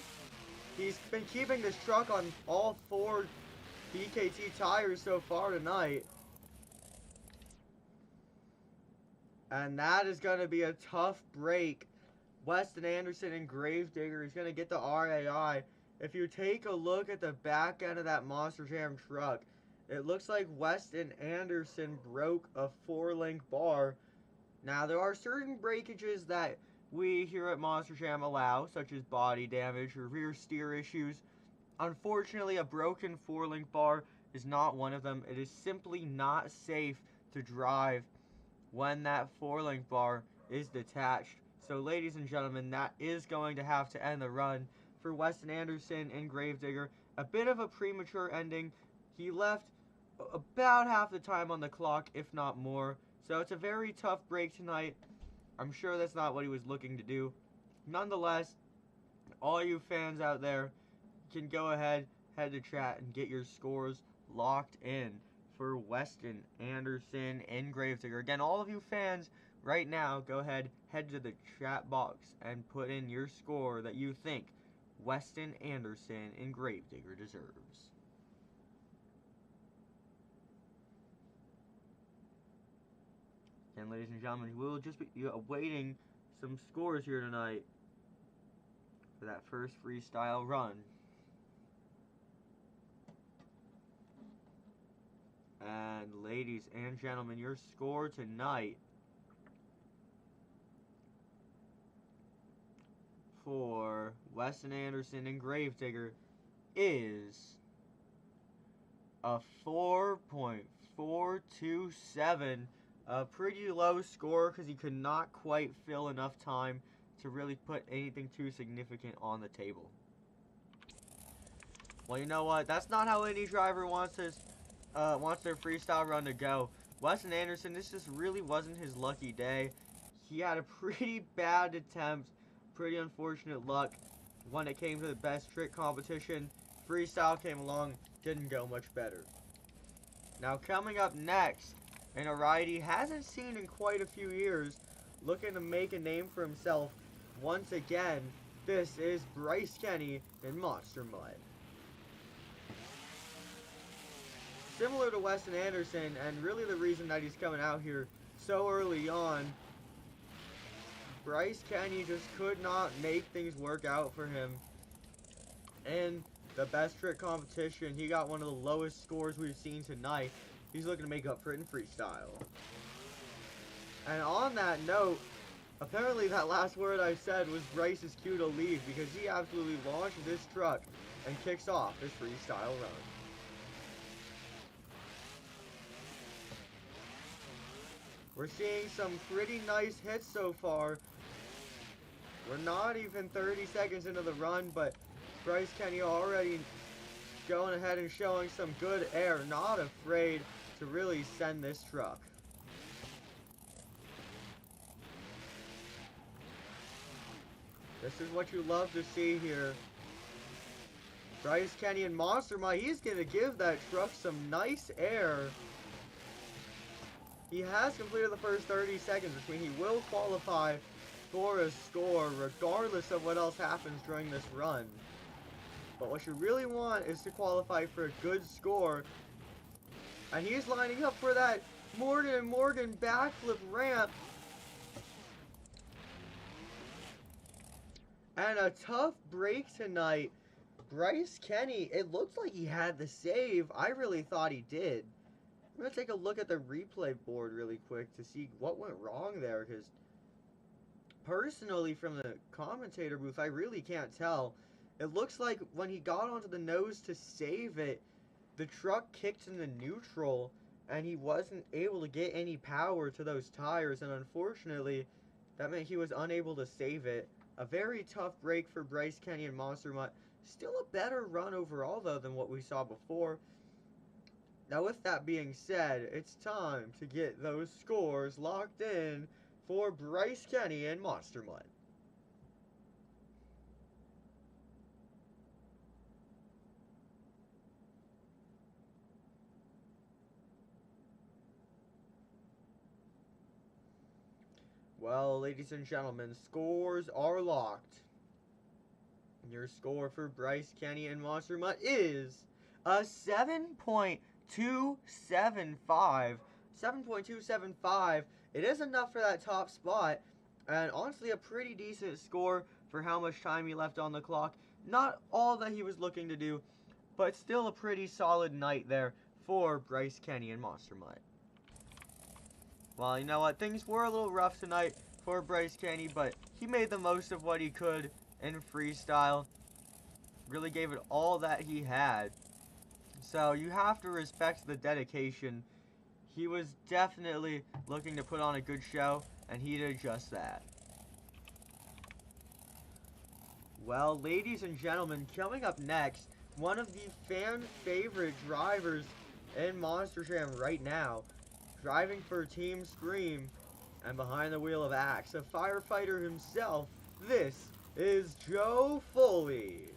He's been keeping this truck on all 4 BKT tires so far tonight. And that is going to be a tough break. Weston Anderson and Gravedigger is going to get the RAI. If you take a look at the back end of that Monster Jam truck, it looks like Weston Anderson broke a 4-link bar. Now, there are certain breakages that we here at Monster Jam allow, such as body damage or rear steer issues. Unfortunately, a broken 4-link bar is not one of them. It is simply not safe to drive when that 4-link bar is detached. So, ladies and gentlemen, that is going to have to end the run for Weston Anderson and Gravedigger. A bit of a premature ending. He left about half the time on the clock, if not more. So it's a very tough break tonight. I'm sure that's not what he was looking to do. Nonetheless, all you fans out there can go ahead, head to chat, and get your scores locked in for Weston Anderson and Gravedigger. Again, all of you fans, right now, go ahead, head to the chat box and put in your score that you think Weston Anderson and Gravedigger deserves. And ladies and gentlemen, we'll just be awaiting some scores here tonight for that first freestyle run. And ladies and gentlemen, your score tonight for Weston Anderson and Gravedigger is a 4.427. A pretty low score because he could not quite fill enough time to really put anything too significant on the table. Well, you know what? That's not how any driver wants their freestyle run to go. Weston Anderson, this just really wasn't his lucky day. He had a pretty bad attempt, pretty unfortunate luck when it came to the best trick competition. Freestyle came along, didn't go much better. Now coming up next, and a ride he hasn't seen in quite a few years, looking to make a name for himself once again, this is Bryce Kenny in Monster Mutt. Similar to Weston Anderson, and really the reason that he's coming out here so early on, Bryce Kenny just could not make things work out for him. In the best trick competition, he got one of the lowest scores we've seen tonight. He's looking to make up for it in freestyle. And on that note, apparently that last word I said was Bryce's cue to leave, because he absolutely launches this truck and kicks off his freestyle run. We're seeing some pretty nice hits so far. We're not even 30 seconds into the run, but Bryce Kenny already going ahead and showing some good air, not afraid to really send this truck. This is what you love to see here. Bryce Kenny and Monster Mutt, he's going to give that truck some nice air. He has completed the first 30 seconds, which means he will qualify for a score regardless of what else happens during this run. But what you really want is to qualify for a good score. And he's lining up for that Morgan & Morgan backflip ramp. And a tough break tonight. Bryce Kenny, it looks like he had the save. I really thought he did. I'm going to take a look at the replay board really quick to see what went wrong there. Because personally, from the commentator booth, I really can't tell. It looks like when he got onto the nose to save it, the truck kicked into neutral, and he wasn't able to get any power to those tires, and unfortunately, that meant he was unable to save it. A very tough break for Bryce Kenny and Monster Mutt. Still a better run overall, though, than what we saw before. Now, with that being said, it's time to get those scores locked in for Bryce Kenny and Monster Mutt. Well, ladies and gentlemen, scores are locked. Your score for Bryce Kenny and Monster Mutt is a 7.275. 7.275. It is enough for that top spot, and honestly a pretty decent score for how much time he left on the clock. Not all that he was looking to do, but still a pretty solid night there for Bryce Kenny and Monster Mutt. Well, you know what? Things were a little rough tonight for Bryce Kenny, but he made the most of what he could in freestyle. Really gave it all that he had. So you have to respect the dedication. He was definitely looking to put on a good show. and he did just that. Well, ladies and gentlemen, coming up next, one of the fan favorite drivers in Monster Jam right now, driving for Team Scream and behind the wheel of Axe, a firefighter himself. This is Joe Foley.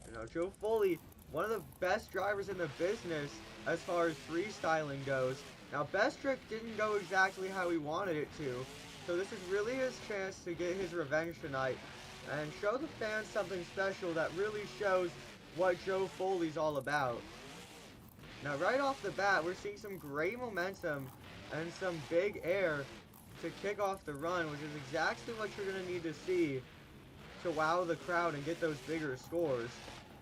You know, Joe Foley, one of the best drivers in the business as far as freestyling goes. Now, Best Trick didn't go exactly how he wanted it to, so this is really his chance to get his revenge tonight and show the fans something special that really shows what Joe Foley's all about. Now, right off the bat, we're seeing some great momentum and some big air to kick off the run, which is exactly what you're going to need to see to wow the crowd and get those bigger scores.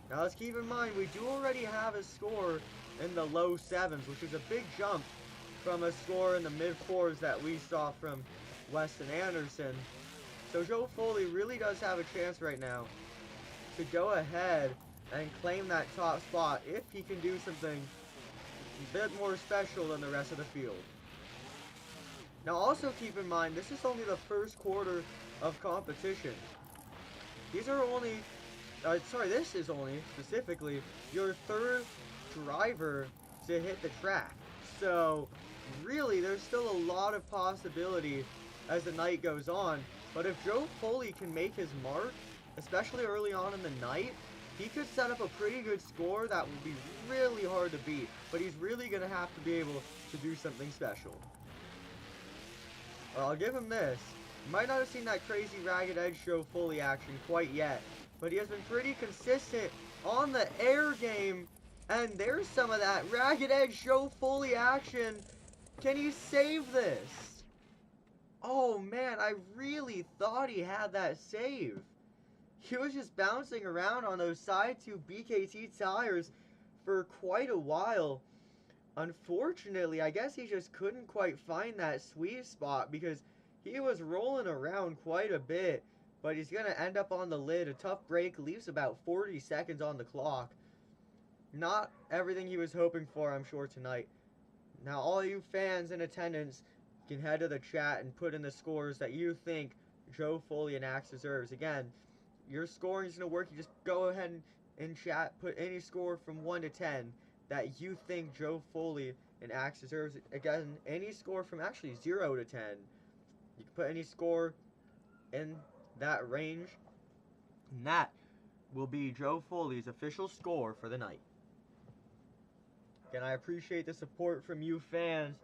Now, let's keep in mind, we do already have a score in the low 7s, which is a big jump from a score in the mid-4s that we saw from Weston Anderson. So Joe Foley really does have a chance right now to go ahead and claim that top spot if he can do something a bit more special than the rest of the field. Now also keep in mind, this is only the first quarter of competition. These are only, this is only, specifically, your third driver to hit the track. So, really, there's still a lot of possibility as the night goes on. But if Joe Foley can make his mark, especially early on in the night, he could set up a pretty good score that will be really hard to beat. But he's really going to have to be able to do something special. Well, I'll give him this. You might not have seen that crazy Ragged Edge Joe Foley action quite yet, but he has been pretty consistent on the air game. And there's some of that Ragged Edge Joe Foley action. Can he save this? Oh man, I really thought he had that save. He was just bouncing around on those side 2 BKT tires for quite a while. Unfortunately, I guess he just couldn't quite find that sweet spot because he was rolling around quite a bit. But he's going to end up on the lid. A tough break, leaves about 40 seconds on the clock. Not everything he was hoping for, I'm sure, tonight. Now, all you fans in attendance can head to the chat and put in the scores that you think Joe Foley and Axe deserves. Again, your scoring is going to work. You just go ahead and in chat, put any score from 1 to 10 that you think Joe Foley and Axe deserves. Again, any score from actually 0 to 10. You can put any score in that range, and that will be Joe Foley's official score for the night. Again, I appreciate the support from you fans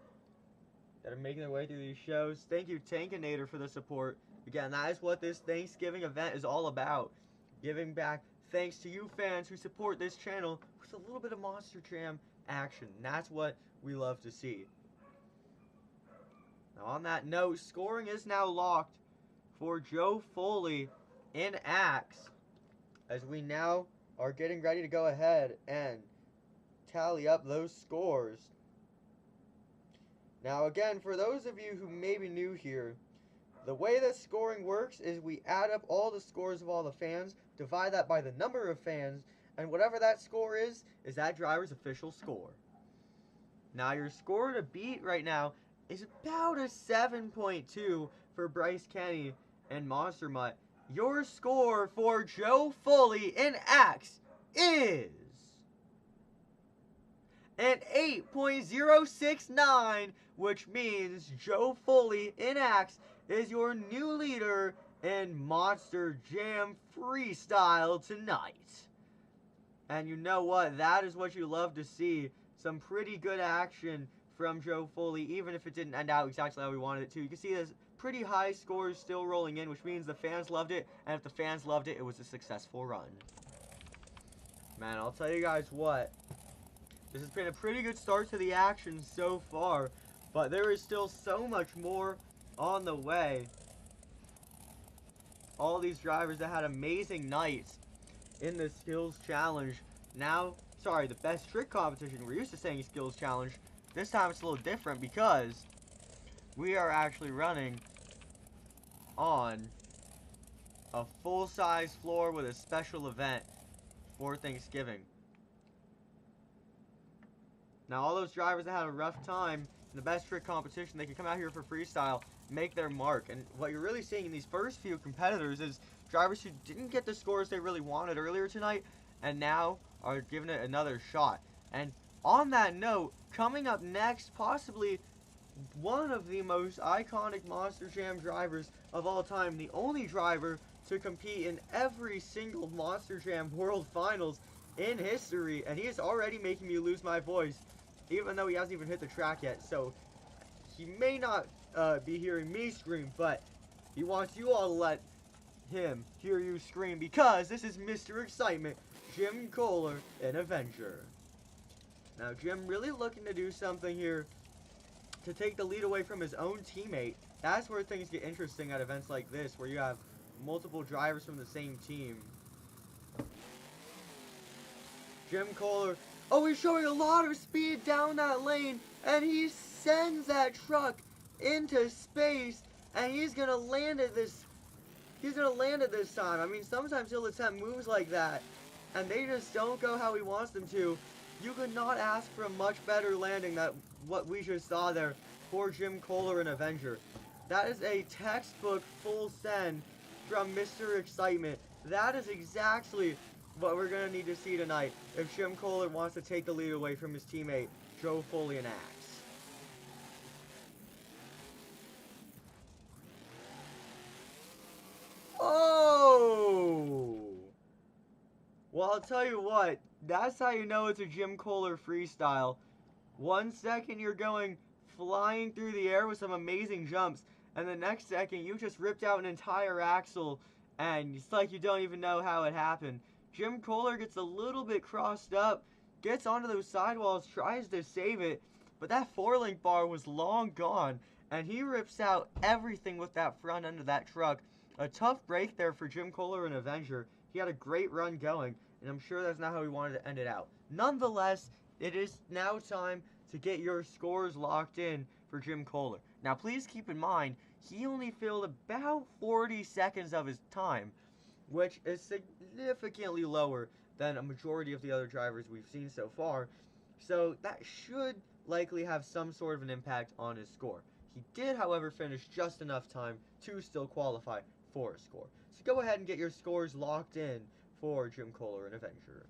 that are making their way through these shows. Thank you, Tankinator, for the support. Again, that is what this Thanksgiving event is all about. Giving back thanks to you fans who support this channel with a little bit of Monster Jam action. And that's what we love to see. Now, on that note, scoring is now locked for Joe Foley in Axe, as we now are getting ready to go ahead and tally up those scores. Now again, for those of you who may be new here, the way that scoring works is we add up all the scores of all the fans, divide that by the number of fans, and whatever that score is that driver's official score. Now your score to beat right now is about a 7.2 for Bryce Kenny and Monster Mutt. Your score for Joe Foley in Axe is an 8.069, which means Joe Foley in Axe is your new leader in Monster Jam Freestyle tonight. And you know what? That is what you love to see. Some pretty good action from Joe Foley, even if it didn't end out exactly how we wanted it to. You can see there's pretty high scores still rolling in, which means the fans loved it. And if the fans loved it, it was a successful run. Man, I'll tell you guys what. This has been a pretty good start to the action so far, but there is still so much more on the way. All these drivers that had amazing nights in the Skills Challenge. Now, sorry, the Best Trick Competition. We're used to saying Skills Challenge. This time it's a little different because we are actually running on a full-size floor with a special event for Thanksgiving. Now, all those drivers that had a rough time in the best trick competition, they can come out here for freestyle, make their mark. And what you're really seeing in these first few competitors is drivers who didn't get the scores they really wanted earlier tonight and now are giving it another shot. And on that note, coming up next, possibly one of the most iconic Monster Jam drivers of all time, the only driver to compete in every single Monster Jam World Finals in history, and he is already making me lose my voice, even though he hasn't even hit the track yet. So he may not be hearing me scream, but he wants you all to let him hear you scream, because this is Mr. Excitement, Jim Koehler in Avenger. Now Jim really looking to do something here to take the lead away from his own teammate. That's where things get interesting at events like this, where you have multiple drivers from the same team. Jim Koehler, oh, he's showing a lot of speed down that lane, and he sends that truck into space, and he's gonna land it this time. I mean, sometimes he'll attempt moves like that, and they just don't go how he wants them to. You could not ask for a much better landing than what we just saw there for Jim Koehler in Avenger. That is a textbook full send from Mr. Excitement. That is exactly what we're going to need to see tonight if Jim Koehler wants to take the lead away from his teammate, Joe Foley and Axe. Oh! Well, I'll tell you what, that's how you know it's a Jim Koehler freestyle. 1 second you're going flying through the air with some amazing jumps, and the next second you just ripped out an entire axle, and it's like you don't even know how it happened. Jim Koehler gets a little bit crossed up, gets onto those sidewalls, tries to save it, but that 4-link bar was long gone, and he rips out everything with that front end of that truck. A tough break there for Jim Koehler in Avenger. He had a great run going, and I'm sure that's not how he wanted to end it out. Nonetheless, it is now time to get your scores locked in for Jim Koehler. Now, please keep in mind, he only filled about 40 seconds of his time, which is significantly lower than a majority of the other drivers we've seen so far. So that should likely have some sort of an impact on his score. He did, however, finish just enough time to still qualify for a score. So go ahead and get your scores locked in for Jim Koehler and Avenger.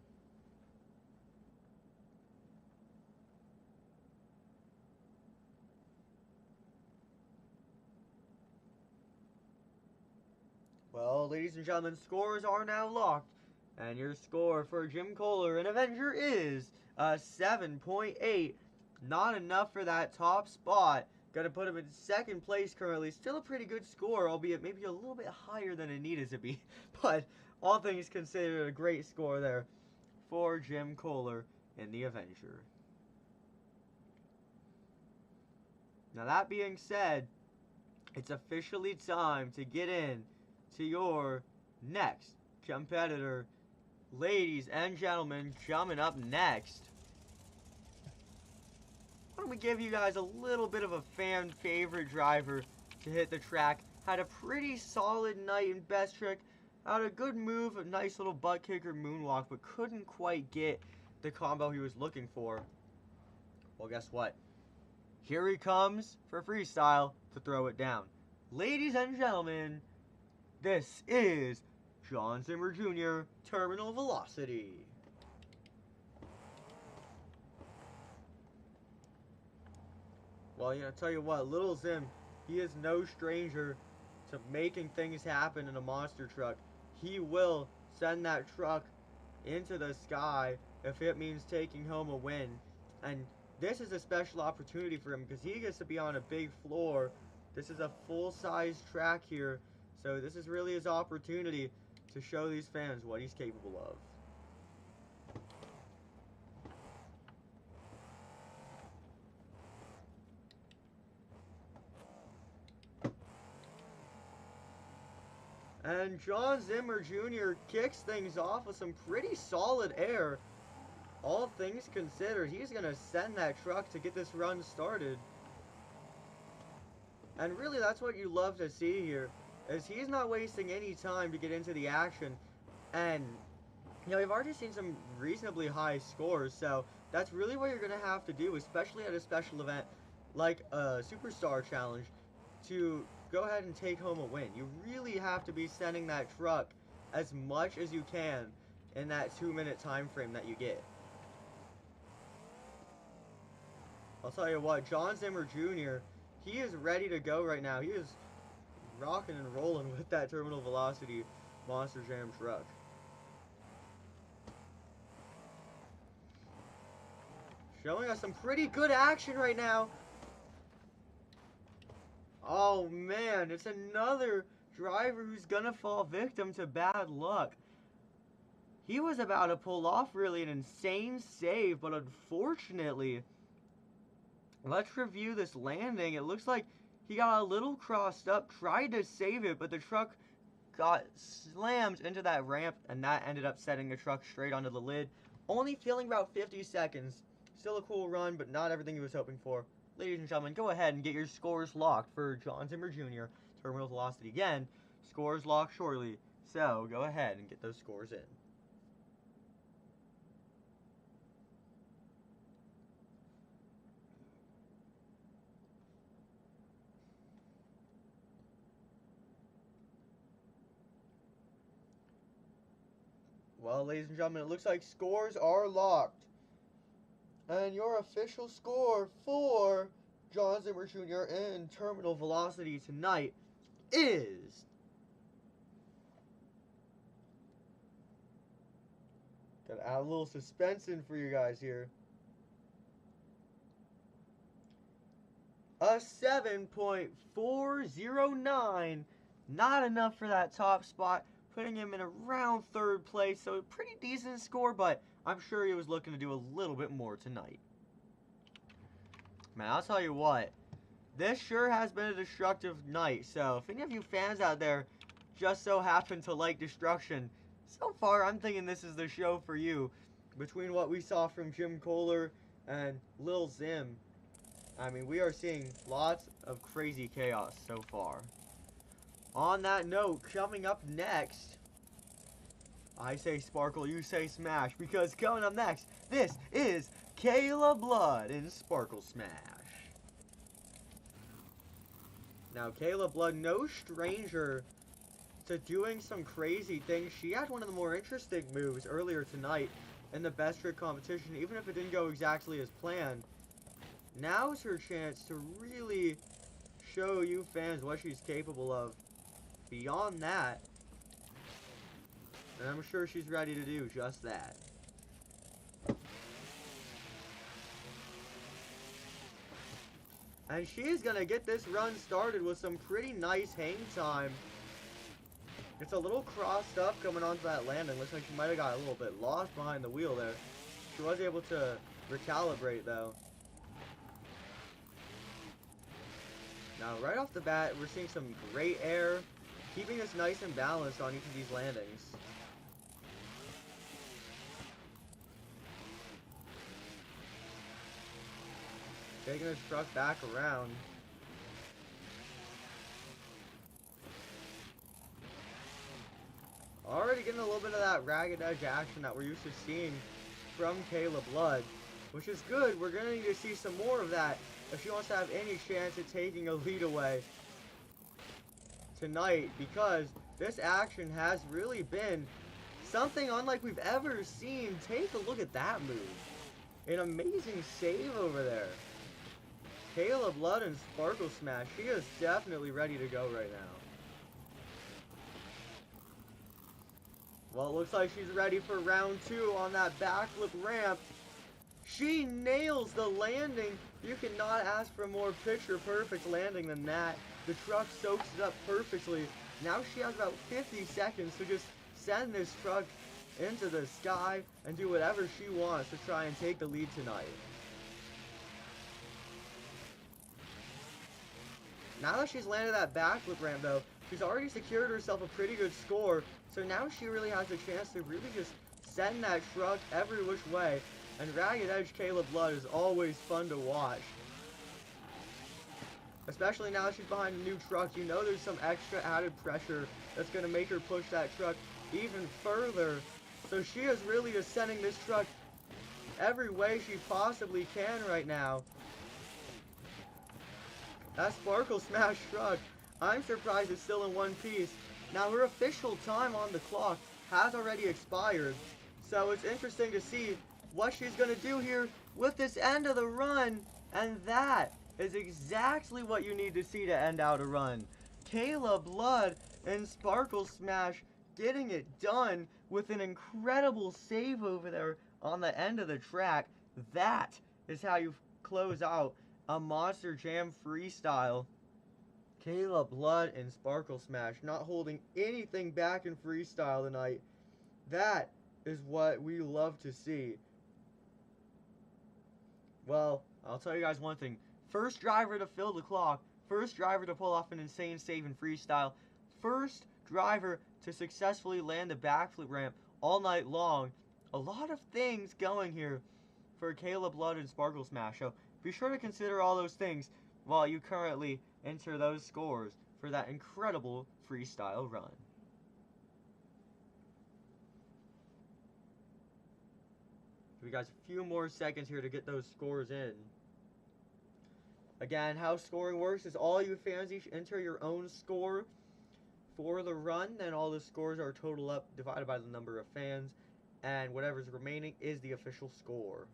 Well, ladies and gentlemen, scores are now locked, and your score for Jim Koehler and Avenger is a 7.8. Not enough for that top spot. Gonna put him in second place currently. Still a pretty good score, albeit maybe a little bit higher than it needed to be. But all things considered, a great score there for Jim Koehler in the Avenger. Now that being said, it's officially time to get in to your next competitor. Ladies and gentlemen, coming up next, why don't we give you guys a little bit of a fan favorite driver to hit the track. Had a pretty solid night in best trick. Had a good move, a nice little butt kicker moonwalk, but couldn't quite get the combo he was looking for. Well, guess what? Here he comes for freestyle to throw it down. Ladies and gentlemen, this is John Zimmer Jr., Terminal Velocity. Well, you know, tell you what, Little Zim, he is no stranger to making things happen in a monster truck. He will send that truck into the sky if it means taking home a win. And this is a special opportunity for him because he gets to be on a big floor. This is a full-size track here. So this is really his opportunity to show these fans what he's capable of. And John Zimmer Jr. kicks things off with some pretty solid air. All things considered, he's going to send that truck to get this run started. And really, that's what you love to see here, is he's not wasting any time to get into the action. And, you know, we've already seen some reasonably high scores, so that's really what you're going to have to do, especially at a special event like a superstar challenge to go ahead and take home a win. You really have to be sending that truck as much as you can in that 2-minute time frame that you get. I'll tell you what, John Zimmer Jr., he is ready to go right now. He is rocking and rolling with that terminal velocity Monster Jam truck. Showing us some pretty good action right now. Oh man, it's another driver who's gonna fall victim to bad luck. He was about to pull off really an insane save, but unfortunately, let's review this landing. It looks like he got a little crossed up, tried to save it, but the truck got slammed into that ramp, and that ended up setting the truck straight onto the lid. Only feeling about 50 seconds. Still a cool run, but not everything he was hoping for. Ladies and gentlemen, go ahead and get your scores locked for John Zimmer Jr. Terminal velocity. Again, scores locked shortly, so go ahead and get those scores in. Well, ladies and gentlemen, it looks like scores are locked. And your official score for John Zimmer Jr. in terminal velocity tonight is... Gotta add a little suspense in for you guys here. A 7.409. Not enough for that top spot, putting him in around 3rd place. So a pretty decent score, but I'm sure he was looking to do a little bit more tonight. Man, I'll tell you what, this sure has been a destructive night. So if any of you fans out there just so happen to like destruction, so far I'm thinking this is the show for you. Between what we saw from Jim Koehler and Lil Zim, I mean, we are seeing lots of crazy chaos so far. On that note, coming up next, I say sparkle, you say smash, because coming up next, this is Kayla Blood in Sparkle Smash. Now, Kayla Blood, no stranger to doing some crazy things. She had one of the more interesting moves earlier tonight in the best trick competition, even if it didn't go exactly as planned. Now's her chance to really show you fans what she's capable of. Beyond that, and I'm sure she's ready to do just that. And she's going to get this run started with some pretty nice hang time. It's a little crossed up coming onto that landing. Looks like she might have got a little bit lost behind the wheel there. She was able to recalibrate though. Now right off the bat, we're seeing some great air, keeping us nice and balanced on each of these landings. Taking this truck back around. Already getting a little bit of that ragged edge action that we're used to seeing from Kayla Blood, which is good. We're going to need to see some more of that if she wants to have any chance at taking a lead away tonight, because this action has really been something unlike we've ever seen. Take a look at that move. An amazing save over there. Kayla Blood and Sparkle Smash. She is definitely ready to go right now. Well, it looks like she's ready for round 2 on that backflip ramp. She nails the landing. You cannot ask for a more picture-perfect landing than that. The truck soaks it up perfectly. Now she has about 50 seconds to just send this truck into the sky and do whatever she wants to try and take the lead tonight. Now that she's landed that backflip ramp though, she's already secured herself a pretty good score, so now she really has a chance to really just send that truck every which way, and Ragged Edge Kayla Blood is always fun to watch. Especially now that she's behind a new truck, you know there's some extra added pressure that's going to make her push that truck even further. So she is really just sending this truck every way she possibly can right now. That Sparkle Smash truck, I'm surprised it's still in one piece. Now, her official time on the clock has already expired, so it's interesting to see what she's going to do here with this end of the run, and that is exactly what you need to see to end out a run. Kayla Blood and Sparkle Smash getting it done with an incredible save over there on the end of the track. That is how you close out a Monster Jam freestyle. Kayla Blood and Sparkle Smash not holding anything back in freestyle tonight. That is what we love to see. Well, I'll tell you guys one thing. First driver to fill the clock. First driver to pull off an insane save in freestyle. First driver to successfully land the backflip ramp all night long. A lot of things going here for Kayla Blood and Sparkle Smash. So be sure to consider all those things while you currently enter those scores for that incredible freestyle run. Give you guys a few more seconds here to get those scores in. Again, how scoring works is all you fans each enter your own score for the run, then all the scores are totaled up, divided by the number of fans, and whatever's remaining is the official score.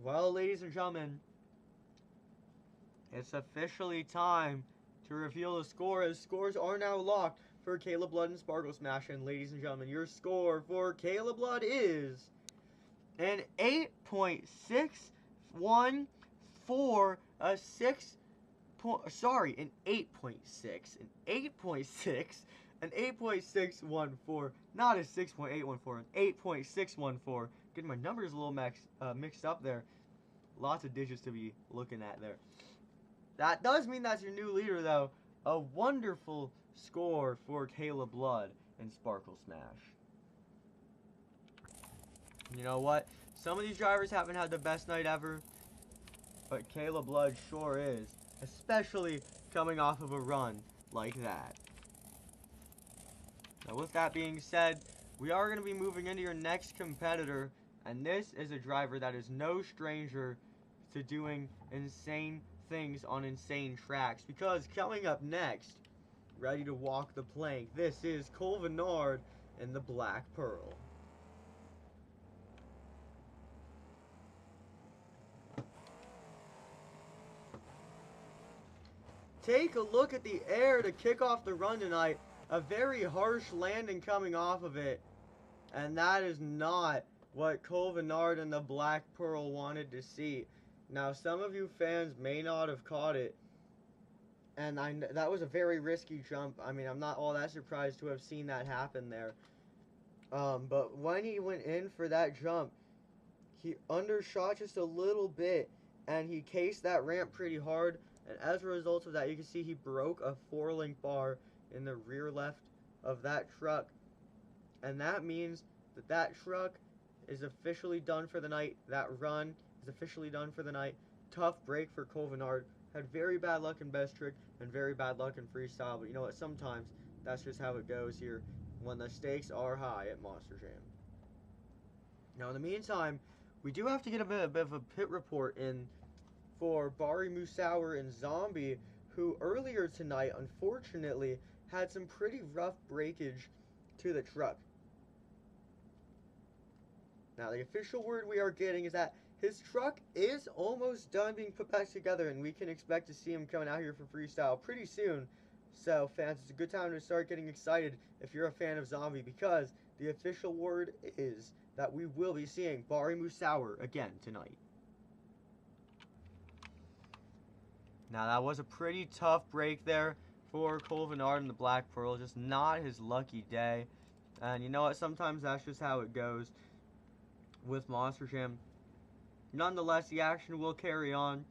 Well, ladies and gentlemen, it's officially time to reveal the score, as scores are now locked for Kayla Blood and Sparkle Smash. And ladies and gentlemen, your score for Kayla Blood is an 8.614, an 8.614, not a 6.814, an 8.614. Getting my numbers a little mixed up there. Lots of digits to be looking at there. That does mean that's your new leader, though. A wonderful score for Kayla Blood and Sparkle Smash. You know what? Some of these drivers haven't had the best night ever, but Kayla Blood sure is, especially coming off of a run like that. Now, with that being said, we are going to be moving into your next competitor, and this is a driver that is no stranger to doing insane things on insane tracks, because coming up next, ready to walk the plank, this is Venard and the Black Pearl. Take a look at the air to kick off the run tonight. A very harsh landing coming off of it. And that is not what Venard and the Black Pearl wanted to see. Now, some of you fans may not have caught it. And that was a very risky jump. I mean, I'm not all that surprised to have seen that happen there. But when he went in for that jump, he undershot just a little bit. And he cased that ramp pretty hard. And as a result of that, you can see he broke a 4-link bar in the rear left of that truck. And that means that that truck is officially done for the night. That run is officially done for the night. Tough break for Venard. Had very bad luck in best trick and very bad luck in freestyle. But you know what? Sometimes that's just how it goes here when the stakes are high at Monster Jam. Now, in the meantime, we do have to get a bit of a pit report in for Bari, Musawwir, and Zombie, who earlier tonight, unfortunately, had some pretty rough breakage to the truck. Now, the official word we are getting is that his truck is almost done being put back together, and we can expect to see him coming out here for freestyle pretty soon. So, fans, it's a good time to start getting excited if you're a fan of Zombie, because the official word is that we will be seeing Bari Musawwir again tonight. Now, that was a pretty tough break there for Venard and the Black Pearl. Just not his lucky day. And you know what? Sometimes that's just how it goes with Monster Jam. Nonetheless, the action will carry on.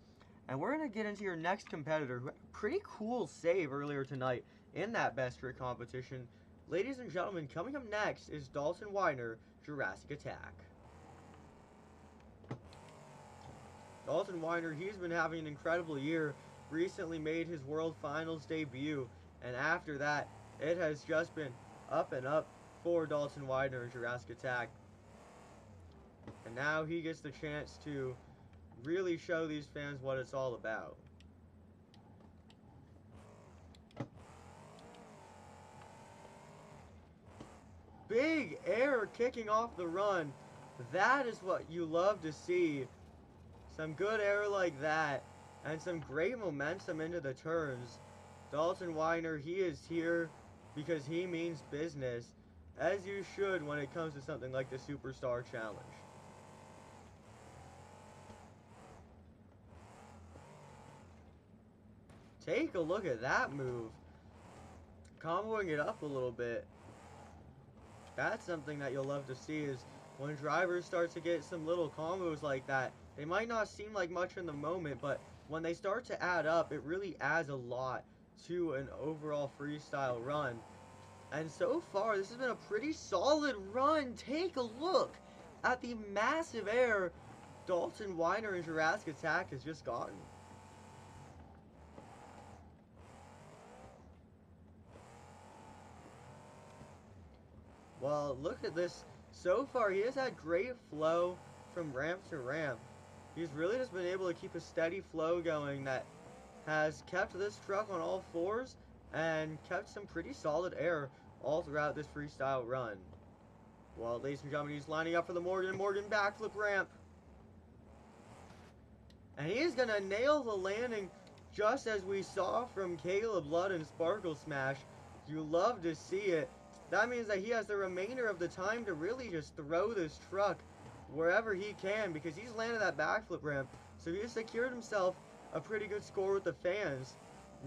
And we're going to get into your next competitor, who had a pretty cool save earlier tonight in that best trick competition. Ladies and gentlemen, coming up next is Dalton Widner, Jurassic Attack. Dalton Widner, he's been having an incredible year. Recently made his World Finals debut, and after that, it has just been up and up for Dalton Widner and Jurassic Attack. And now he gets the chance to really show these fans what it's all about. Big air kicking off the run. That is what you love to see. Some good air like that. And some great momentum into the turns. Dalton Widner, he is here because he means business. As you should when it comes to something like the Superstar Challenge. Take a look at that move. Comboing it up a little bit. That's something that you'll love to see, is when drivers start to get some little combos like that. They might not seem like much in the moment, but when they start to add up, it really adds a lot to an overall freestyle run. And so far, this has been a pretty solid run. Take a look at the massive air Dalton Widner and Jurassic Attack has just gotten. Well, look at this. So far, he has had great flow from ramp to ramp. He's really just been able to keep a steady flow going that has kept this truck on all fours and kept some pretty solid air all throughout this freestyle run. Well, ladies and gentlemen, he's lining up for the Morgan backflip ramp. And he's going to nail the landing just as we saw from Kayla Blood and Sparkle Smash. You love to see it. That means that he has the remainder of the time to really just throw this truck wherever he can, because he's landed that backflip ramp. So he has secured himself a pretty good score with the fans.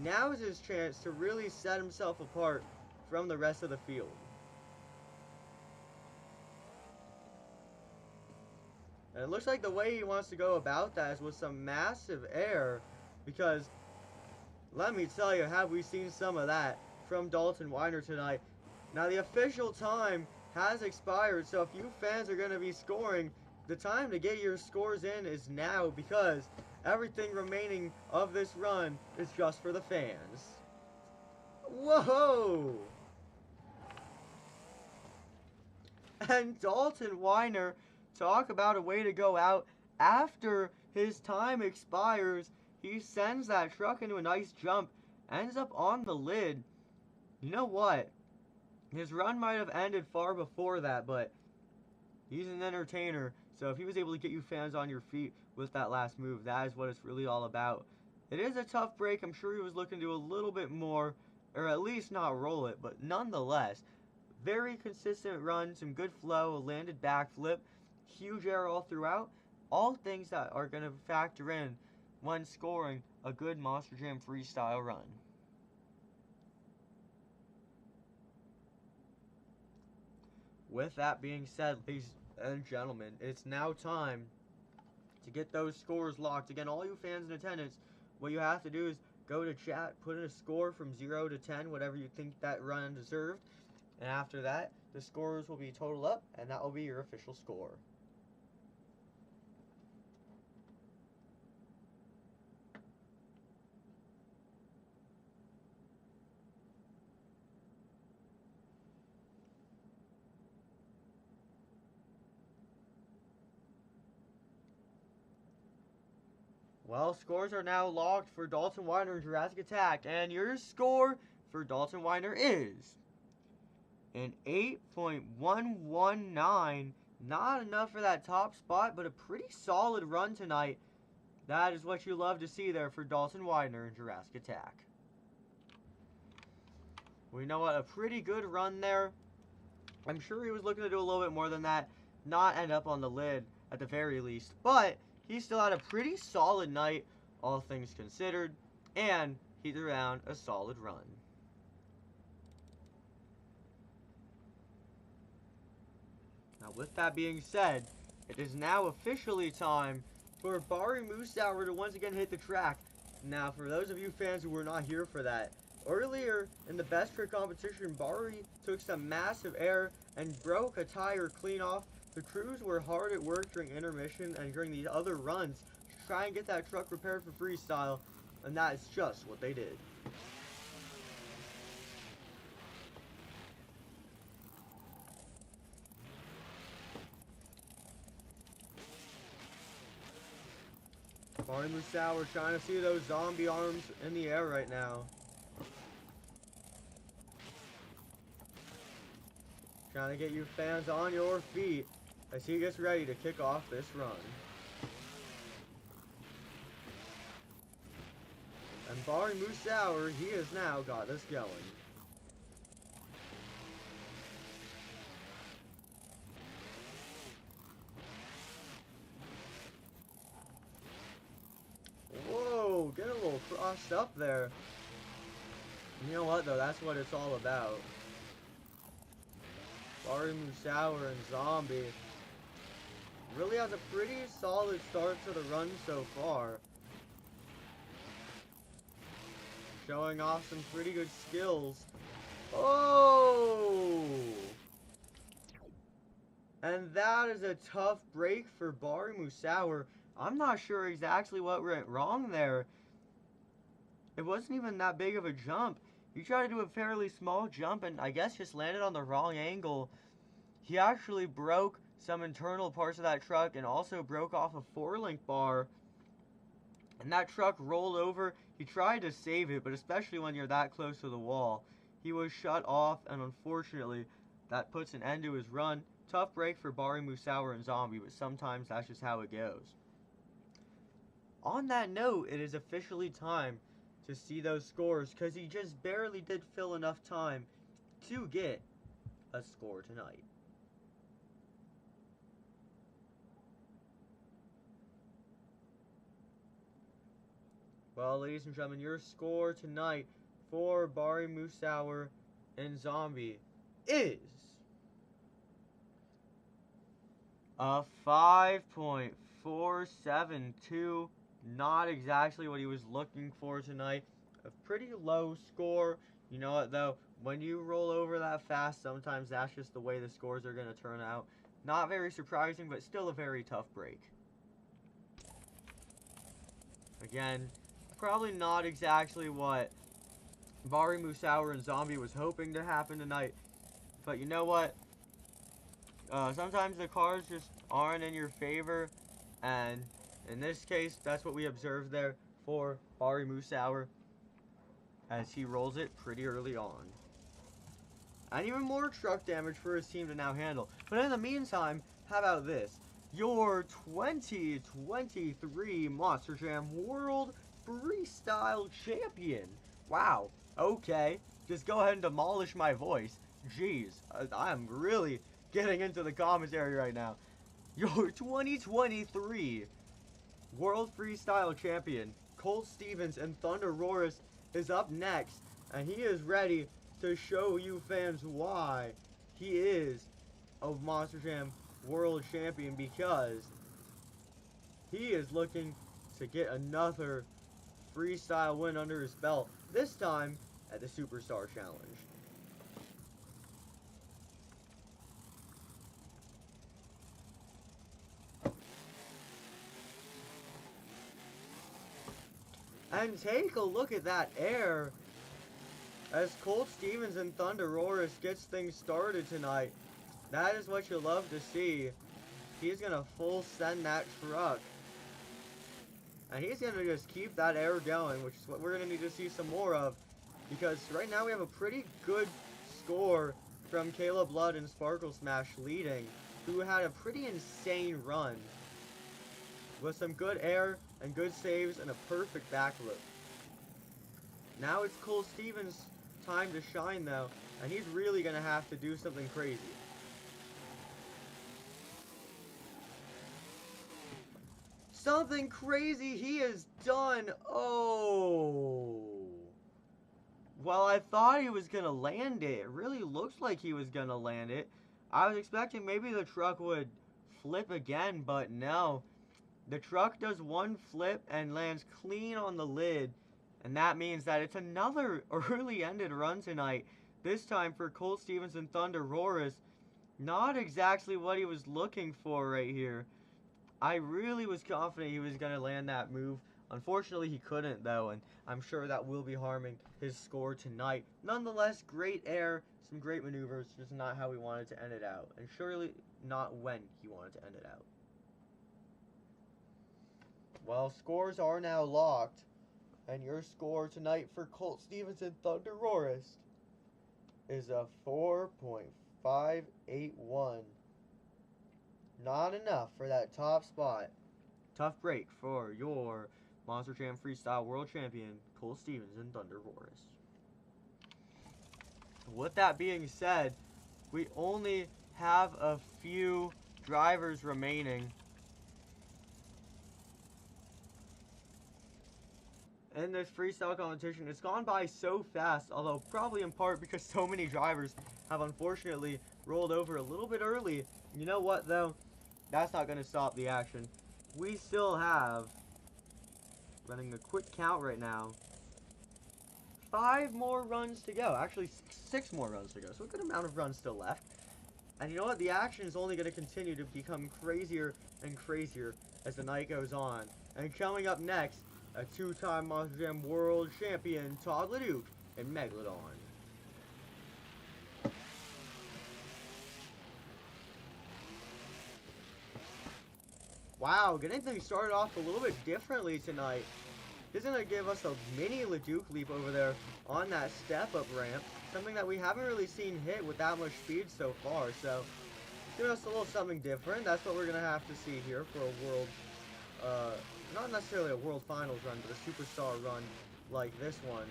Now is his chance to really set himself apart from the rest of the field. And it looks like the way he wants to go about that is with some massive air, because let me tell you, have we seen some of that from Dalton Widner tonight. Now the official time has expired, so if you fans are going to be scoring, the time to get your scores in is now, because everything remaining of this run is just for the fans. Whoa! And Dalton Widner, talk about a way to go out. After his time expires, he sends that truck into a nice jump, ends up on the lid. You know what? His run might have ended far before that, but he's an entertainer. So if he was able to get you fans on your feet with that last move, that is what it's really all about. It is a tough break. I'm sure he was looking to do a little bit more, or at least not roll it, but nonetheless, very consistent run, some good flow, a landed backflip, huge air all throughout. All things that are going to factor in when scoring a good Monster Jam freestyle run. With that being said, ladies and gentlemen, it's now time to get those scores locked. Again, all you fans in attendance, what you have to do is go to chat, put in a score from 0 to 10, whatever you think that run deserved. And after that, the scores will be totaled up, and that will be your official score. Well, scores are now locked for Dalton Widner and Jurassic Attack, and your score for Dalton Widner is an 8.119. Not enough for that top spot, but a pretty solid run tonight. That is what you love to see there for Dalton Widner and Jurassic Attack. We know what, a pretty good run there. I'm sure he was looking to do a little bit more than that, not end up on the lid at the very least, but he still had a pretty solid night, all things considered, and he threw down a solid run. Now, with that being said, it is now officially time for Bari Musawwir to once again hit the track. Now, for those of you fans who were not here for that, earlier in the best trick competition, Bari took some massive air and broke a tire clean off. The crews were hard at work during intermission and during the other runs to try and get that truck repaired for freestyle, and that is just what they did. Bari Musawwir trying to see those zombie arms in the air right now. Trying to get you fans on your feet as he gets ready to kick off this run. And Bari Musawwir, he has now got this going. Whoa, get a little crossed up there. You know what though, that's what it's all about. Bari Musawwir and Zombie really has a pretty solid start to the run so far. Showing off some pretty good skills. Oh! And that is a tough break for Bari Musawwir. I'm not sure exactly what went wrong there. It wasn't even that big of a jump. He tried to do a fairly small jump and I guess just landed on the wrong angle. He actually broke some internal parts of that truck and also broke off a 4-link bar. And that truck rolled over. He tried to save it, but especially when you're that close to the wall, he was shut off, and unfortunately, that puts an end to his run. Tough break for Bari Musawwir and Zombie, but sometimes that's just how it goes. On that note, it is officially time to see those scores, because he just barely did fill enough time to get a score tonight. Well, ladies and gentlemen, your score tonight for Bari Musawwir and Zombie is a 5.472. Not exactly what he was looking for tonight. A pretty low score. You know what, though? When you roll over that fast, sometimes that's just the way the scores are going to turn out. Not very surprising, but still a very tough break. Again, probably not exactly what Bari Musawwir and Zombie was hoping to happen tonight. But you know what? Sometimes the cars just aren't in your favor. And in this case, that's what we observed there for Bari Musawwir as he rolls it pretty early on. And even more truck damage for his team to now handle. But in the meantime, how about this? Your 2023 Monster Jam World Freestyle Champion. Wow. Okay. Just go ahead and demolish my voice. Jeez. I'm really getting into the commentary right now. Your 2023 World Freestyle Champion, Colt Stevens and ThunderROARus is up next. And he is ready to show you fans why he is a Monster Jam World Champion, because he is looking to get another freestyle win under his belt, this time at the Superstar Challenge. And take a look at that air as Colt Stevens and ThunderROARus gets things started tonight. That is what you love to see. He's going to full send that truck. And he's going to just keep that air going, which is what we're going to need to see some more of. Because right now we have a pretty good score from Kayla Blood and Sparkle Smash leading, who had a pretty insane run with some good air and good saves and a perfect backflip. Now it's Colt Stevens' time to shine though, and he's really going to have to do something crazy. Something crazy he has done. Oh. Well, I thought he was going to land it. It really looks like he was going to land it. I was expecting maybe the truck would flip again, but no. The truck does one flip and lands clean on the lid. And that means that it's another early ended run tonight. This time for Colt Stevens and ThunderROARus. Not exactly what he was looking for right here. I really was confident he was going to land that move. Unfortunately, he couldn't, though, and I'm sure that will be harming his score tonight. Nonetheless, great air, some great maneuvers, just not how he wanted to end it out. And surely not when he wanted to end it out. Well, scores are now locked. And your score tonight for Colt Stevenson ThunderROARus is a 4.581. Not enough for that top spot. Tough break for your Monster Jam Freestyle World Champion, Colt Stevenson ThunderROARus. With that being said, we only have a few drivers remaining. In this freestyle competition, it's gone by so fast, although probably in part because so many drivers have unfortunately rolled over a little bit early. You know what, though? That's not going to stop the action. We still have, running a quick count right now, 5 more runs to go. Actually, 6 more runs to go. So a good amount of runs still left. And you know what? The action is only going to continue to become crazier and crazier as the night goes on. And coming up next, a 2-time Monster Jam World Champion, Todd LeDuc and Megalodon. Wow, getting things started off a little bit differently tonight. He's going to give us a mini LeDuc leap over there on that step-up ramp. Something that we haven't really seen hit with that much speed so far. So, giving us a little something different. That's what we're going to have to see here for a world, not necessarily a World Finals run, but a Superstar run like this one.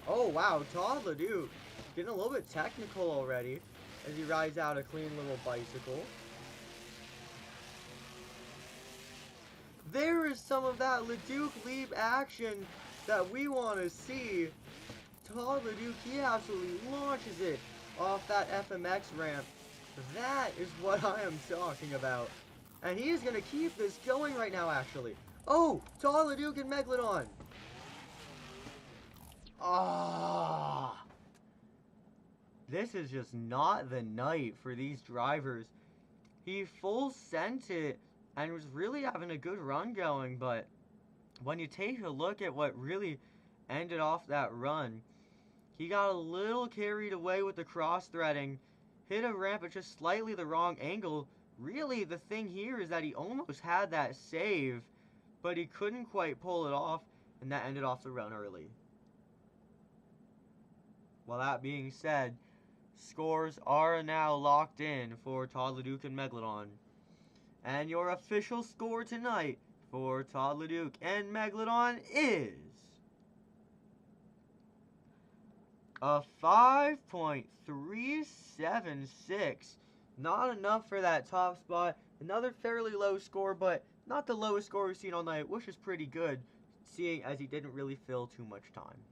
Oh, wow, Todd LeDuc getting a little bit technical already as he rides out a clean little bicycle. There is some of that LeDuc leap action that we want to see. Todd LeDuc, he absolutely launches it off that FMX ramp. That is what I am talking about. And he is going to keep this going right now, actually. Oh, Todd LeDuc and Megalodon. Ah. This is just not the night for these drivers. He full sent it and was really having a good run going, but when you take a look at what really ended off that run, he got a little carried away with the cross-threading, hit a ramp at just slightly the wrong angle. Really, the thing here is that he almost had that save, but he couldn't quite pull it off, and that ended off the run early. Well, that being said, scores are now locked in for Todd LeDuc and Megalodon. And your official score tonight for Todd LeDuc and Megalodon is a 5.376. Not enough for that top spot. Another fairly low score, but not the lowest score we've seen all night, which is pretty good, seeing as he didn't really fill too much time.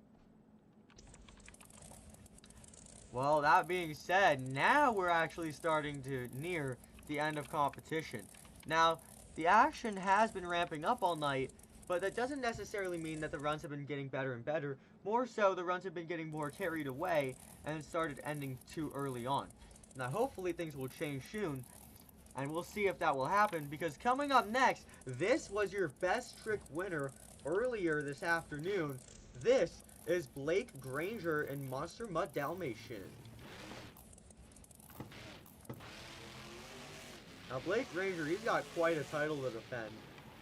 Well, that being said, now we're actually starting to near the end of competition. Now, the action has been ramping up all night, but that doesn't necessarily mean that the runs have been getting better and better. More so, the runs have been getting more carried away and started ending too early on. Now, hopefully things will change soon, and we'll see if that will happen, because coming up next, this was your best trick winner earlier this afternoon. This is Blake Granger and Monster Mutt Dalmatian. Now, Blake Granger, he's got quite a title to defend.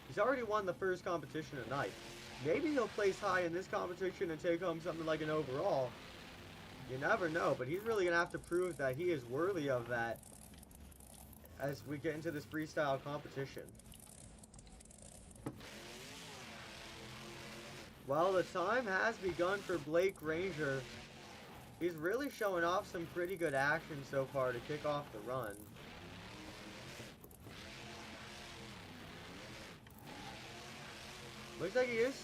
He's already won the first competition tonight. Maybe he'll place high in this competition and take home something like an overall. You never know, but he's really going to have to prove that he is worthy of that as we get into this freestyle competition. Well, the time has begun for Blake Granger. He's really showing off some pretty good action so far to kick off the run. Looks like he is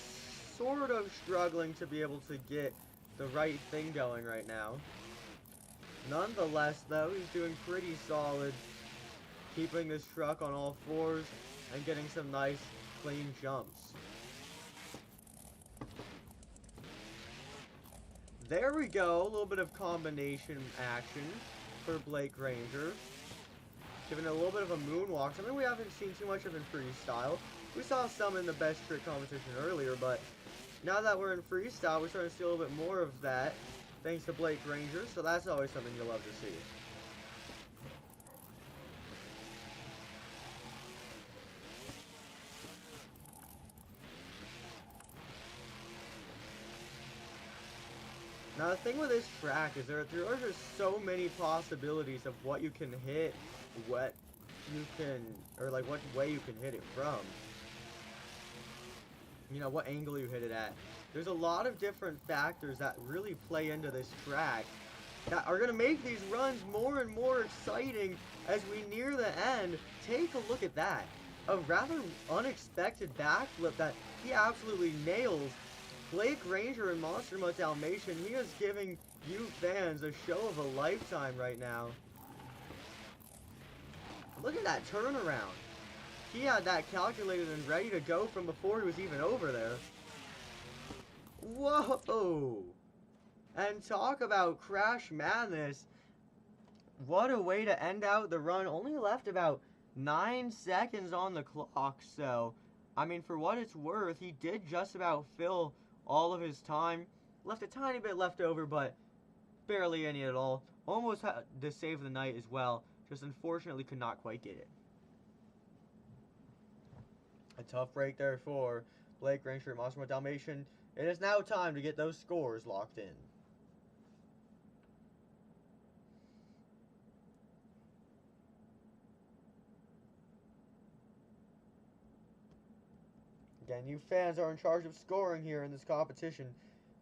sort of struggling to be able to get the right thing going right now. Nonetheless, though, he's doing pretty solid, keeping this truck on all fours and getting some nice, clean jumps. There we go, a little bit of combination action for Blake Granger. Giving it a little bit of a moonwalk, something we haven't seen too much of in freestyle. We saw some in the best trick competition earlier, but now that we're in freestyle, we're starting to see a little bit more of that, thanks to Blake Granger, so that's always something you'll love to see. Now the thing with this track is there are just so many possibilities of what you can hit, what you can, or like what way you can hit it from. You know, what angle you hit it at. There's a lot of different factors that really play into this track that are going to make these runs more and more exciting as we near the end. Take a look at that. A rather unexpected backflip that he absolutely nails. Blake Granger and Monster Mutt Dalmatian, he is giving you fans a show of a lifetime right now. Look at that turnaround. He had that calculated and ready to go from before he was even over there. Whoa! And talk about crash madness. What a way to end out the run. Only left about 9 seconds on the clock, so I mean, for what it's worth, he did just about fill all of his time. Left a tiny bit left over, but barely any at all. Almost had to save the night as well. Just unfortunately could not quite get it. A tough break there for Blake Granger and Monster Mutt Dalmatian. It is now time to get those scores locked in. Again, you fans are in charge of scoring here in this competition.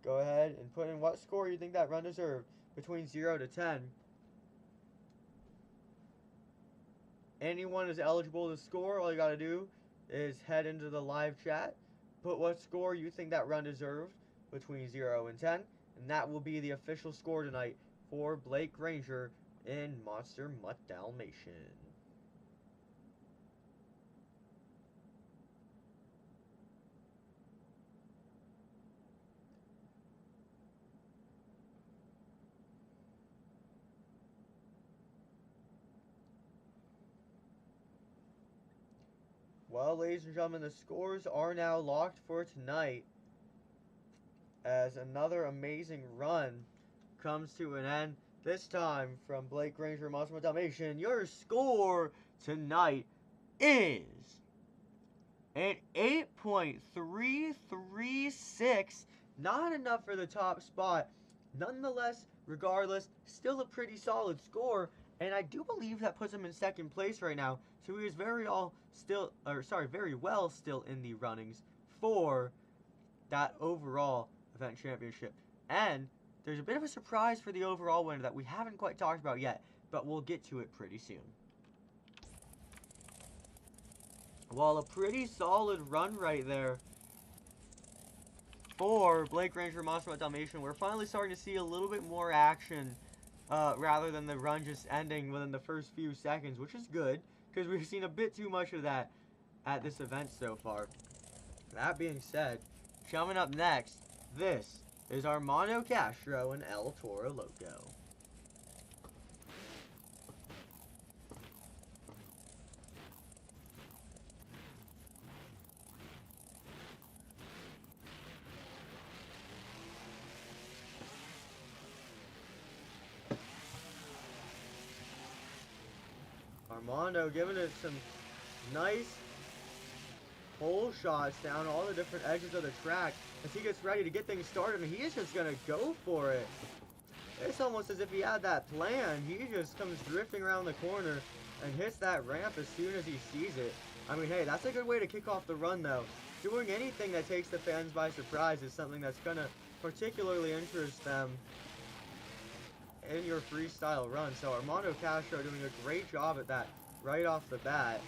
Go ahead and put in what score you think that run deserved between 0 to 10. Anyone is eligible to score. All you got to do is head into the live chat, put what score you think that run deserved between 0 and 10, and that will be the official score tonight for Blake Granger in Monster Mutt Dalmatian. Well, ladies and gentlemen, the scores are now locked for tonight as another amazing run comes to an end. This time from Blake Granger and Monster Mutt Dalmatian. Your score tonight is an 8.336. Not enough for the top spot. Nonetheless, regardless, still a pretty solid score. And I do believe that puts him in second place right now. So he is very well still in the runnings for that overall event championship. And there's a bit of a surprise for the overall winner that we haven't quite talked about yet, but we'll get to it pretty soon. Well, a pretty solid run right there for Blake Granger and Monster Mutt Dalmatian. We're finally starting to see a little bit more action rather than the run just ending within the first few seconds, which is good, because we've seen a bit too much of that at this event so far. That being said, coming up next, this is Armando, Castro, and Toro, Loco. Armando giving it some nice hole shots down all the different edges of the track as he gets ready to get things started, and he is just going to go for it. It's almost as if he had that plan. He just comes drifting around the corner and hits that ramp as soon as he sees it. I mean, hey, that's a good way to kick off the run, though. Doing anything that takes the fans by surprise is something that's going to particularly interest them in your freestyle run. So Armando Castro doing a great job at that right off the bat.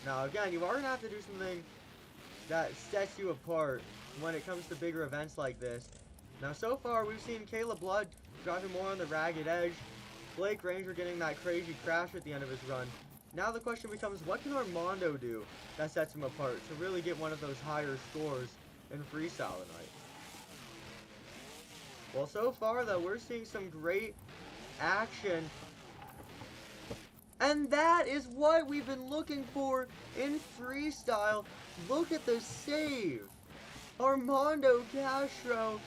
Now again, you are going to have to do something that sets you apart when it comes to bigger events like this. Now so far we've seen Kayla Blood driving more on the ragged edge, Blake Granger getting that crazy crash at the end of his run. Now the question becomes, what can Armando do that sets him apart to really get one of those higher scores in freestyle tonight? Well, so far, though, we're seeing some great action. And that is what we've been looking for in freestyle. Look at the save. Armando Castro,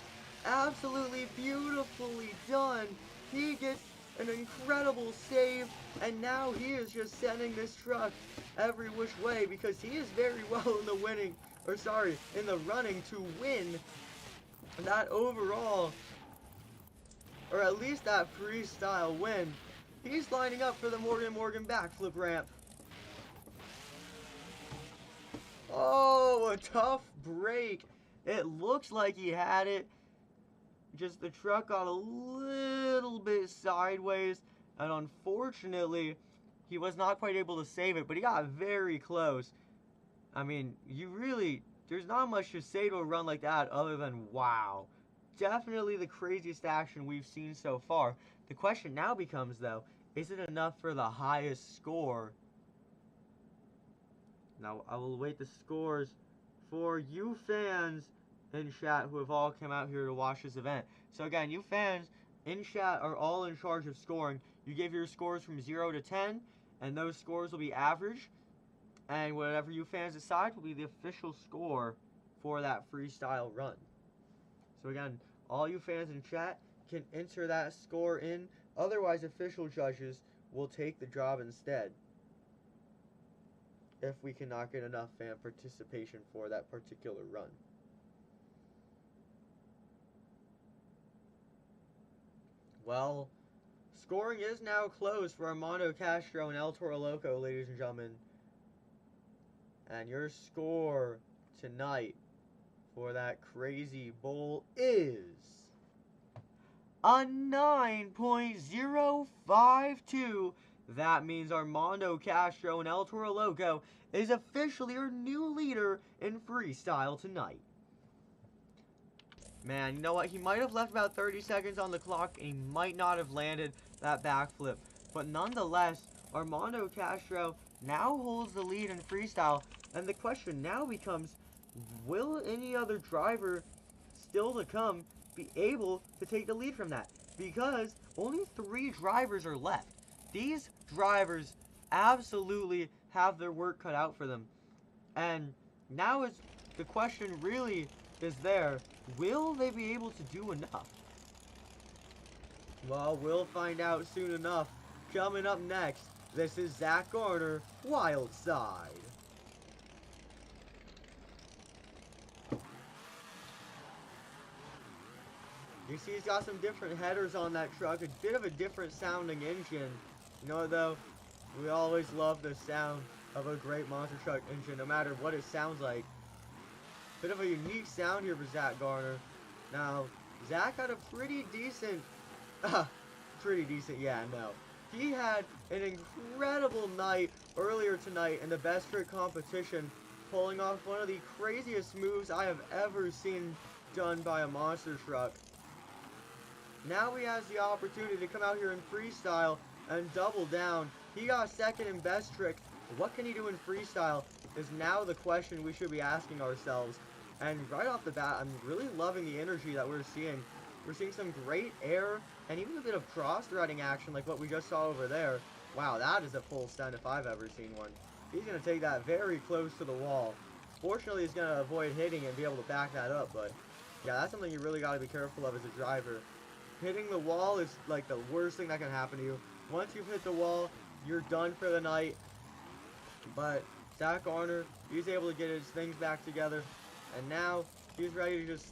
absolutely beautifully done. He gets an incredible save, and now he is just sending this truck every which way because he is very well in the running to win that overall or at least that freestyle win. He's lining up for the Morgan backflip ramp. Oh, a tough break. It looks like he had it. Just the truck got a little bit sideways, and unfortunately, he was not quite able to save it, but he got very close. I mean, there's not much to say to a run like that other than wow. Definitely the craziest action we've seen so far. The question now becomes, though, is it enough for the highest score? Now, I will await the scores for you fans in chat who have all come out here to watch this event. So again, you fans in chat are all in charge of scoring. You give your scores from 0 to 10, and those scores will be average. And whatever you fans decide will be the official score for that freestyle run. So again, all you fans in chat can enter that score in. Otherwise, official judges will take the job instead, if we cannot get enough fan participation for that particular run. Well, scoring is now closed for Armando, Castro, and Toro, Loco, ladies and gentlemen. And your score tonight for that crazy bowl is a 9.052. That means Armando, Castro, and Toro, Loco is officially our new leader in freestyle tonight. Man, you know what? He might have left about 30 seconds on the clock, and he might not have landed that backflip. But nonetheless, Armando Castro now holds the lead in freestyle. And the question now becomes, will any other driver still to come be able to take the lead from that? Because only 3 drivers are left. These drivers absolutely have their work cut out for them. And now is the question really is there, will they be able to do enough? Well, we'll find out soon enough. Coming up next, this is Zack Garner, Wild Side. You see he's got some different headers on that truck, a bit of a different sounding engine. You know though, we always love the sound of a great monster truck engine, no matter what it sounds like. Bit of a unique sound here for Zack Garner. Now, Zack had a pretty decent, yeah, no. He had an incredible night earlier tonight in the best trick competition, pulling off one of the craziest moves I have ever seen done by a monster truck. Now he has the opportunity to come out here in freestyle and double down. He got second in best trick. What can he do in freestyle is now the question we should be asking ourselves. And right off the bat, I'm really loving the energy that we're seeing. We're seeing some great air and even a bit of cross-threading action like what we just saw over there. Wow, that is a full send if I've ever seen one. He's going to take that very close to the wall. Fortunately, he's going to avoid hitting it and be able to back that up. But yeah, that's something you really got to be careful of as a driver. Hitting the wall is like the worst thing that can happen to you. Once you've hit the wall, you're done for the night. But Zack Garner, he's able to get his things back together. And now he's ready to just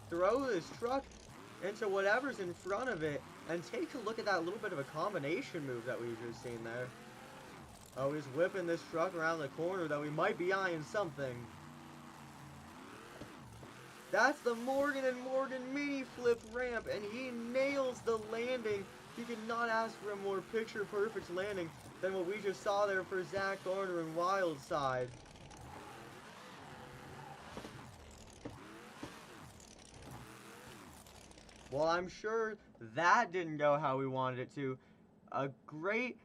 throw this truck into whatever's in front of it and take a look at that little bit of a combination move that we've just seen there. Oh, he's whipping this truck around the corner, though. We might be eyeing something. That's the Morgan & Morgan mini flip ramp, and he nails the landing. You could not ask for a more picture-perfect landing than what we just saw there for Zack Garner and Wildside. Well, I'm sure that didn't go how we wanted it to. A great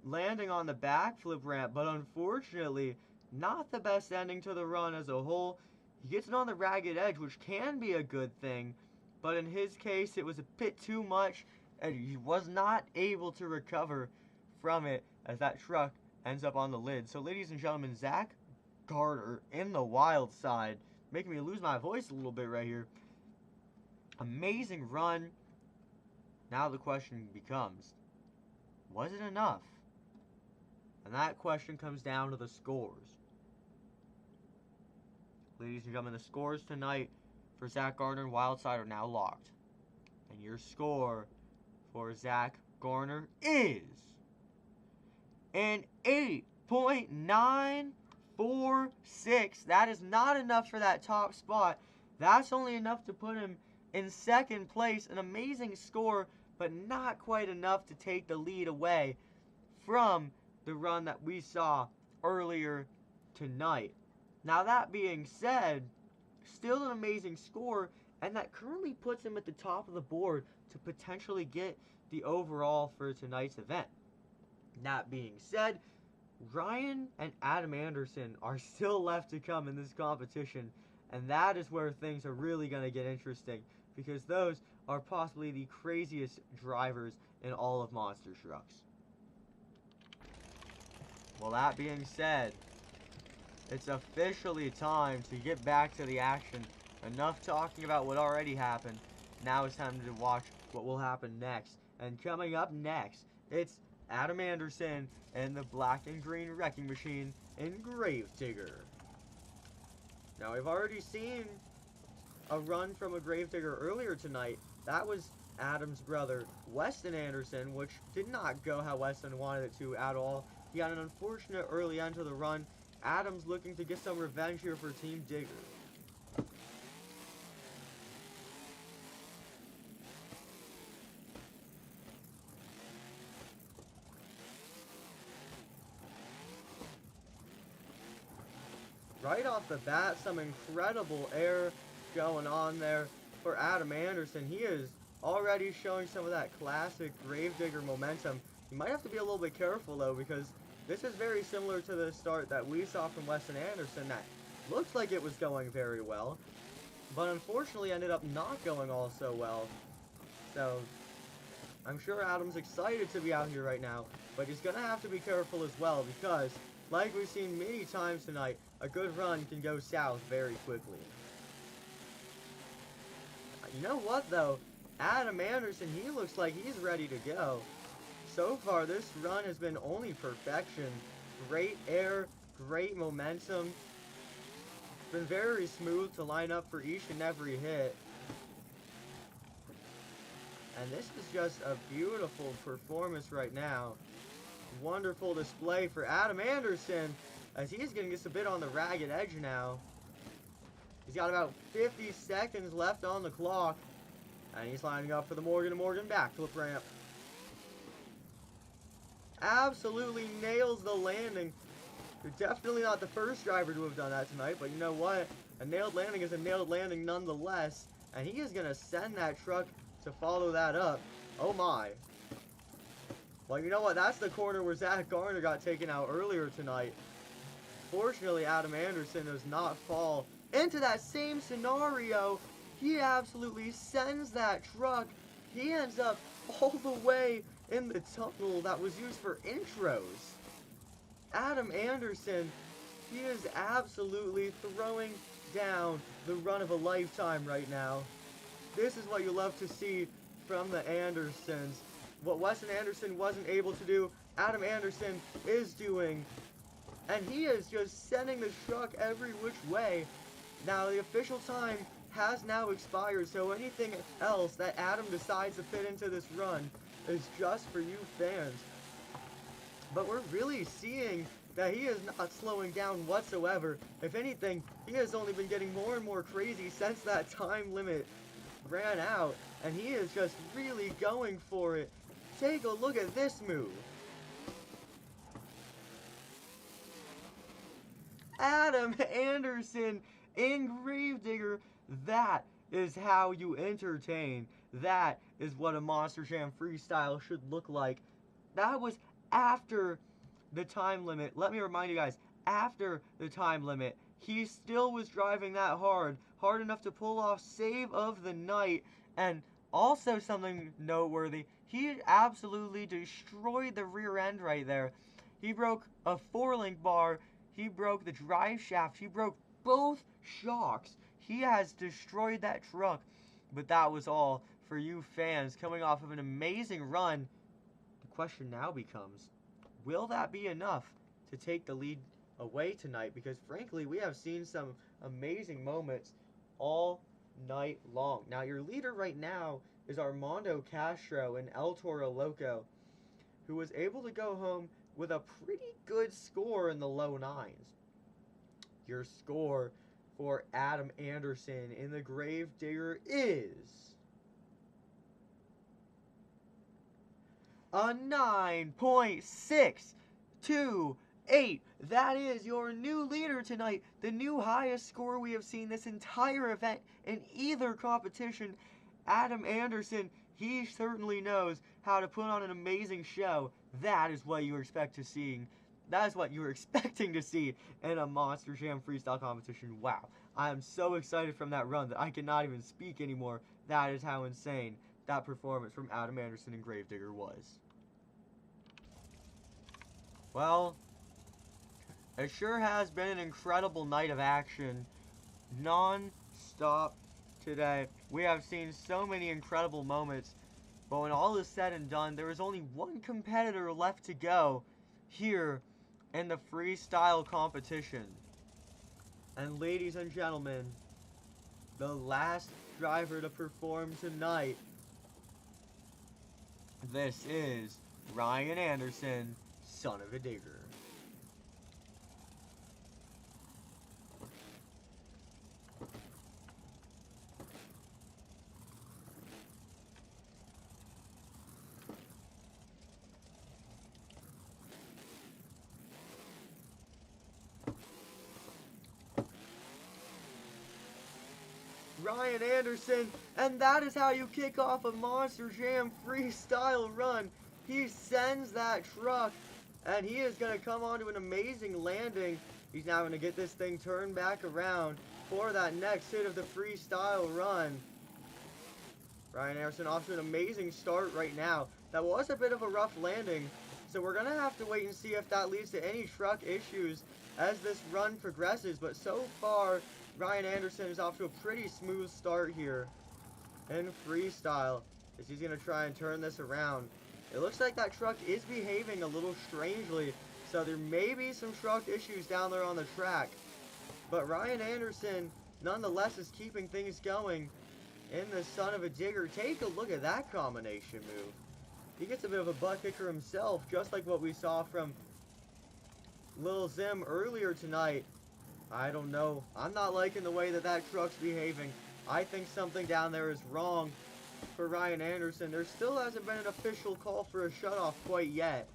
landing on the backflip ramp, but unfortunately, not the best ending to the run as a whole. He gets it on the ragged edge, which can be a good thing, but in his case, it was a bit too much, and he was not able to recover from it as that truck ends up on the lid. So, ladies and gentlemen, Zack Garner in the wild side, making me lose my voice a little bit right here. Amazing run. Now the question becomes, was it enough? And that question comes down to the scores. Ladies and gentlemen, the scores tonight for Zack Garner and Wildside are now locked. And your score for Zack Garner is an 8.946. That is not enough for that top spot. That's only enough to put him in second place. An amazing score, but not quite enough to take the lead away from the run that we saw earlier tonight. Now, that being said, still an amazing score, and that currently puts him at the top of the board to potentially get the overall for tonight's event. That being said, Ryan and Adam Anderson are still left to come in this competition, and that is where things are really going to get interesting, because those are possibly the craziest drivers in all of Monster Trucks. Well, that being said, it's officially time to get back to the action. Enough talking about what already happened. Now it's time to watch what will happen next. And coming up next, it's Adam Anderson and the black and green wrecking machine in Gravedigger. Now, we've already seen a run from a Gravedigger earlier tonight. That was Adam's brother, Weston Anderson, which did not go how Weston wanted it to at all. He had an unfortunate early end to the run. Adam's looking to get some revenge here for Team Digger. Right off the bat, some incredible air going on there for Adam Anderson. He is already showing some of that classic Gravedigger momentum. You might have to be a little bit careful, though, because this is very similar to the start that we saw from Weston Anderson. That looks like it was going very well, but unfortunately ended up not going all so well. So I'm sure Adam's excited to be out here right now, but he's going to have to be careful as well, because like we've seen many times tonight, a good run can go south very quickly. You know what, though? Adam Anderson, he looks like he's ready to go. So far, this run has been only perfection. Great air, great momentum. It's been very smooth to line up for each and every hit. And this is just a beautiful performance right now. Wonderful display for Adam Anderson, as he's getting just a bit on the ragged edge now. He's got about 50 seconds left on the clock, and he's lining up for the Morgan & Morgan backflip ramp. Absolutely nails the landing. You're definitely not the first driver to have done that tonight, but you know what? A nailed landing is a nailed landing nonetheless, and he is going to send that truck to follow that up. Oh my. Well, you know what? That's the corner where Zack Garner got taken out earlier tonight. Fortunately, Adam Anderson does not fall into that same scenario. He absolutely sends that truck. He ends up all the way in the tunnel that was used for intros. Adam Anderson, he is absolutely throwing down the run of a lifetime right now. This is what you love to see from the Andersons. What Weston Anderson wasn't able to do, Adam Anderson is doing. And he is just sending the truck every which way. Now, the official time has now expired, so anything else that Adam decides to fit into this run is just for you fans. But we're really seeing that he is not slowing down whatsoever. If anything, he has only been getting more and more crazy since that time limit ran out. And he is just really going for it. Take a look at this move. Adam Anderson in Gravedigger. That is how you entertain. That is what a Monster Jam freestyle should look like. That was after the time limit. Let me remind you guys, after the time limit, he still was driving that hard enough to pull off save of the night. And also something noteworthy, he absolutely destroyed the rear end right there. He broke a 4-link bar, he broke the drive shaft, he broke both shocks. He has destroyed that truck. But that was all for you fans coming off of an amazing run. The question now becomes, will that be enough to take the lead away tonight? Because frankly, we have seen some amazing moments all night long. Now, your leader right now is Armando, Castro, and Toro, Loco, who was able to go home with a pretty good score in the low 9s. Your score for Adam Anderson in the Gravedigger is a 9.628. That is your new leader tonight, the new highest score we have seen this entire event in either competition. Adam Anderson, he certainly knows how to put on an amazing show. That is what you expect to see. That is what you were expecting to see in a Monster Jam freestyle competition. Wow. I am so excited from that run that I cannot even speak anymore. That is how insane that performance from Adam Anderson and Gravedigger was. Well, it sure has been an incredible night of action. Non-stop today. We have seen so many incredible moments. But when all is said and done, there is only one competitor left to go here in the freestyle competition. And ladies and gentlemen, the last driver to perform tonight, this is Ryan Anderson, son of a digger. Ryan Anderson, and that is how you kick off a Monster Jam freestyle run. He sends that truck, and he is going to come onto an amazing landing. He's now going to get this thing turned back around for that next hit of the freestyle run. Ryan Anderson off to an amazing start right now. That was a bit of a rough landing, so we're going to have to wait and see if that leads to any truck issues as this run progresses. But so far, Ryan Anderson is off to a pretty smooth start here in freestyle as he's going to try and turn this around. It looks like that truck is behaving a little strangely, so there may be some truck issues down there on the track. But Ryan Anderson, nonetheless, is keeping things going in the son of a digger. Take a look at that combination move. He gets a bit of a butt kicker himself, just like what we saw from Lil Zim earlier tonight. I don't know. I'm not liking the way that that truck's behaving. I think something down there is wrong for Ryan Anderson. There still hasn't been an official call for a shutoff quite yet.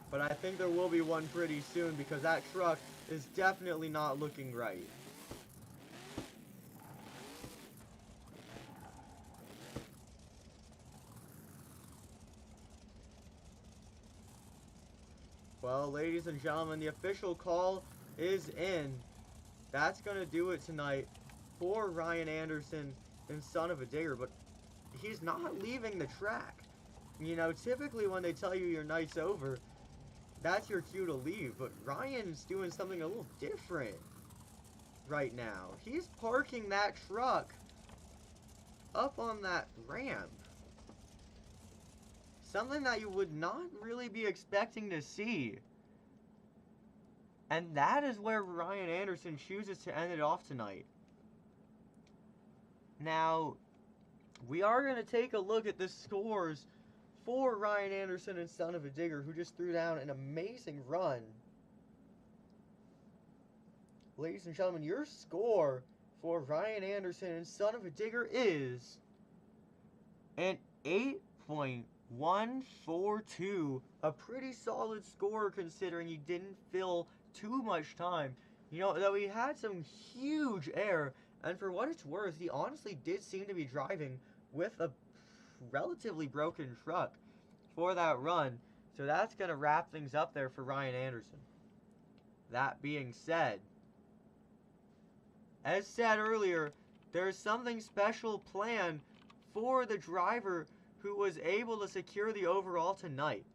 But I think there will be one pretty soon because that truck is definitely not looking right. Well, ladies and gentlemen, the official call is in. That's going to do it tonight for Ryan Anderson and son of a digger, but he's not leaving the track. You know, typically when they tell you your night's over, that's your cue to leave, but Ryan's doing something a little different right now. He's parking that truck up on that ramp. Something that you would not really be expecting to see. And that is where Ryan Anderson chooses to end it off tonight. Now, we are going to take a look at the scores for Ryan Anderson and son of a digger, who just threw down an amazing run. Ladies and gentlemen, your score for Ryan Anderson and son of a digger is an 8.142. A pretty solid score considering he didn't fill too much time. You know, though he had some huge air, and for what it's worth, he honestly did seem to be driving with a relatively broken truck for that run. So that's going to wrap things up there for Ryan Anderson. That being said, as said earlier, there's something special planned for the driver who was able to secure the overall tonight.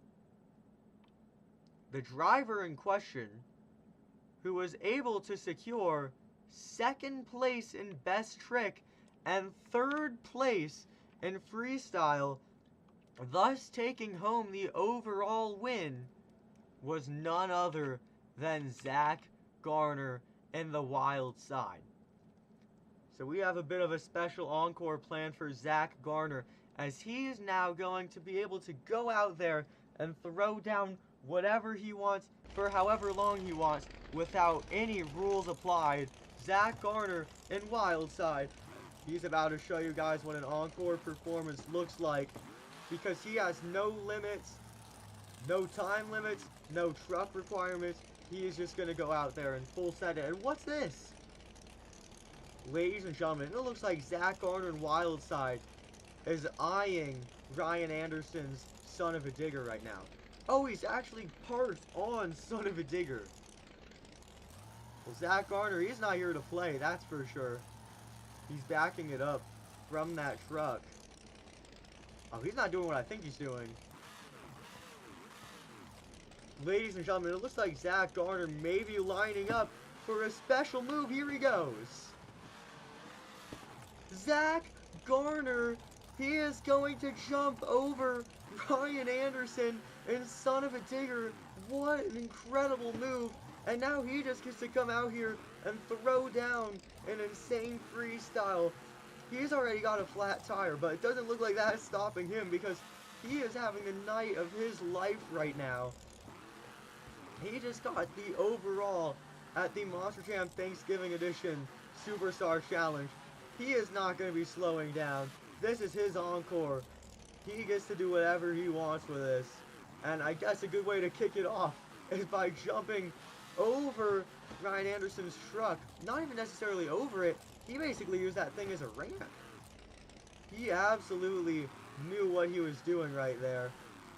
The driver in question, who was able to secure second place in best trick and third place in freestyle, thus taking home the overall win, was none other than Zack, Garner, and the Wild Side. So we have a bit of a special encore planned for Zack Garner, as he is now going to be able to go out there and throw down whatever he wants for however long he wants without any rules applied. Zack Garner in Wildside. He's about to show you guys what an encore performance looks like, because he has no limits, no time limits, no truck requirements. He is just going to go out there and full send it. And what's this? Ladies and gentlemen, it looks like Zack Garner in Wildside is eyeing Ryan Anderson's Son-Uva Digger right now. Oh, he's actually parked on Son-Uva Digger. Well, Zack Garner, he's not here to play, that's for sure. He's backing it up from that truck. Oh, he's not doing what I think he's doing. Ladies and gentlemen, it looks like Zack Garner may be lining up for a special move. Here he goes. Zack Garner, he is going to jump over Ryan Anderson and Son-Uva Digger. What an incredible move. And now he just gets to come out here and throw down an insane freestyle. He's already got a flat tire, but it doesn't look like that's stopping him, because he is having the night of his life right now. He just got the overall at the Monster Jam Thanksgiving Edition Superstar Challenge. He is not going to be slowing down. This is his encore. He gets to do whatever he wants with this. And I guess a good way to kick it off is by jumping over Ryan Anderson's truck. Not even necessarily over it. He basically used that thing as a ramp. He absolutely knew what he was doing right there.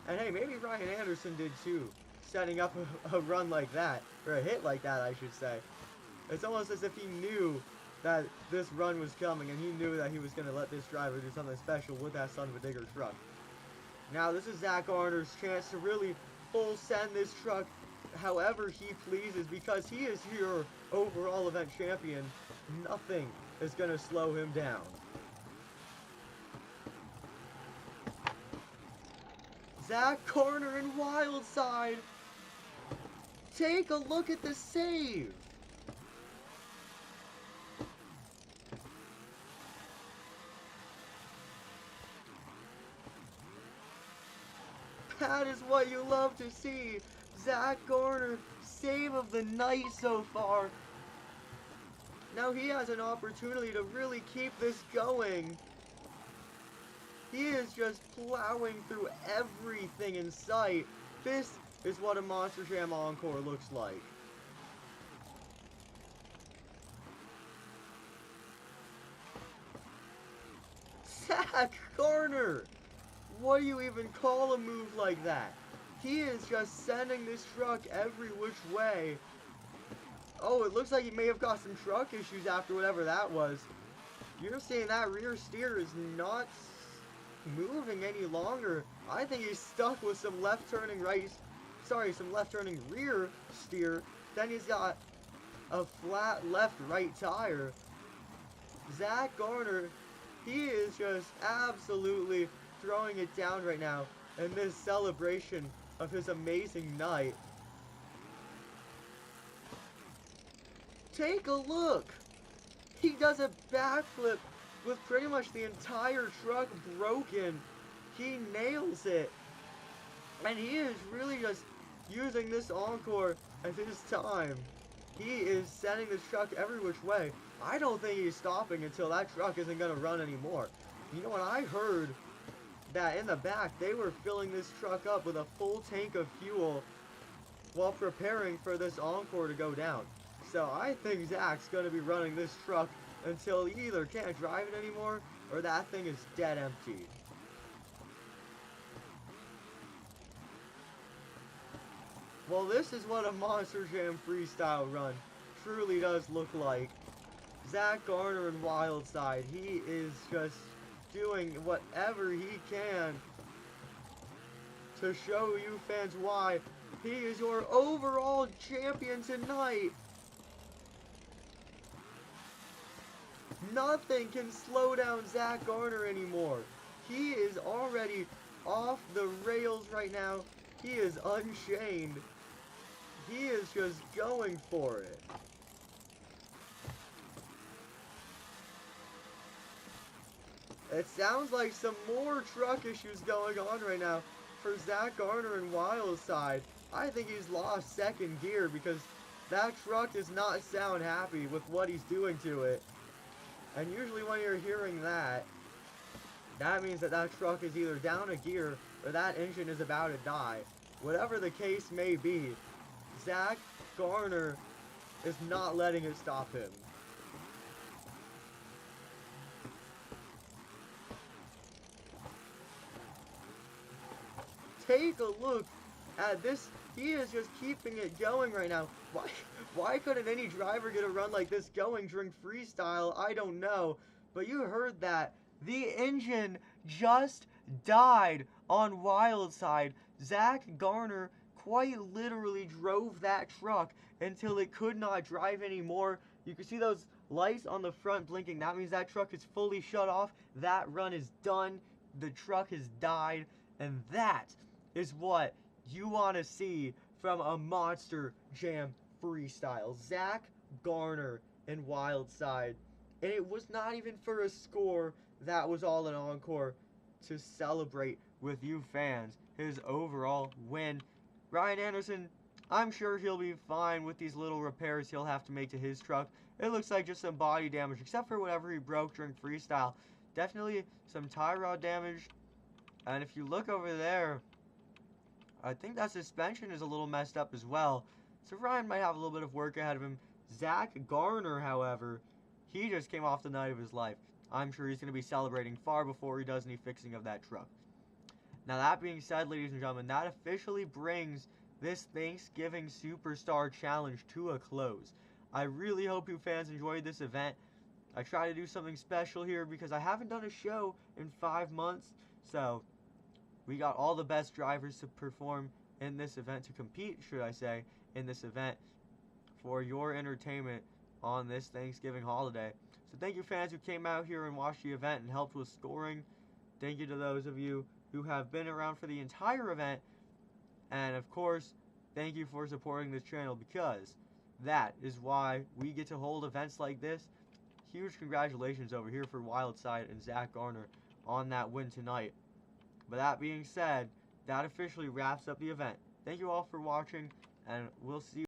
And hey, maybe Ryan Anderson did too, setting up a run like that, or a hit like that, I should say. It's almost as if he knew that this run was coming, and he knew that he was going to let this driver do something special with that Son-Uva Digger truck. Now, this is Zack Garner's chance to really full send this truck however he pleases, because he is your overall event champion. Nothing is going to slow him down. Zack Garner in Wildside. Take a look at the save. That is what you love to see. Zack Garner, save of the night so far. Now he has an opportunity to really keep this going. He is just plowing through everything in sight. This is what a Monster Jam Encore looks like. Zack Garner! What do you even call a move like that? He is just sending this truck every which way. Oh, it looks like he may have got some truck issues after whatever that was. You're saying that rear steer is not moving any longer. I think he's stuck with some left turning rear steer. Then he's got a flat left-right tire. Zack Garner, he is just absolutely throwing it down right now in this celebration of his amazing night. Take a look. He does a backflip with pretty much the entire truck broken. He nails it. And he is really just using this encore as his time. He is sending this truck every which way. I don't think he's stopping until that truck isn't going to run anymore. You know what? I heard that in the back they were filling this truck up with a full tank of fuel while preparing for this encore to go down. So I think Zack's going to be running this truck until he either can't drive it anymore or that thing is dead empty. Well, this is what a Monster Jam freestyle run truly does look like. Zack Garner in Wildside, he is just doing whatever he can to show you fans why he is your overall champion tonight. Nothing can slow down Zack Garner anymore. He is already off the rails right now. He is unchained. He is just going for it. It sounds like some more truck issues going on right now for Zack, Garner, and Wildside. I think he's lost second gear because that truck does not sound happy with what he's doing to it. And usually when you're hearing that, that means that that truck is either down a gear or that engine is about to die. Whatever the case may be, Zack, Garner is not letting it stop him. Take a look at this. He is just keeping it going right now. Why couldn't any driver get a run like this going during freestyle? I don't know. But you heard that. The engine just died on Wildside. Zack, Garner quite literally drove that truck until it could not drive anymore. You can see those lights on the front blinking. That means that truck is fully shut off. That run is done. The truck has died. And that is what you want to see from a Monster Jam freestyle. Zack, Garner, and Wildside. And it was not even for a score. That was all an encore to celebrate with you fans his overall win. Ryan Anderson, I'm sure he'll be fine with these little repairs he'll have to make to his truck. It looks like just some body damage, except for whatever he broke during freestyle. Definitely some tie rod damage. And if you look over there, I think that suspension is a little messed up as well. So Ryan might have a little bit of work ahead of him. Zack Garner, however, he just came off the night of his life. I'm sure he's going to be celebrating far before he does any fixing of that truck. Now that being said, ladies and gentlemen, that officially brings this Thanksgiving Superstar Challenge to a close. I really hope you fans enjoyed this event. I try to do something special here because I haven't done a show in 5 months. So we got all the best drivers to perform in this event, to compete, should I say, in this event for your entertainment on this Thanksgiving holiday. So thank you fans who came out here and watched the event and helped with scoring. Thank you to those of you who have been around for the entire event. And of course, thank you for supporting this channel, because that is why we get to hold events like this. Huge congratulations over here for Wildside and Zack Garner on that win tonight. But that being said, that officially wraps up the event. Thank you all for watching, and we'll see you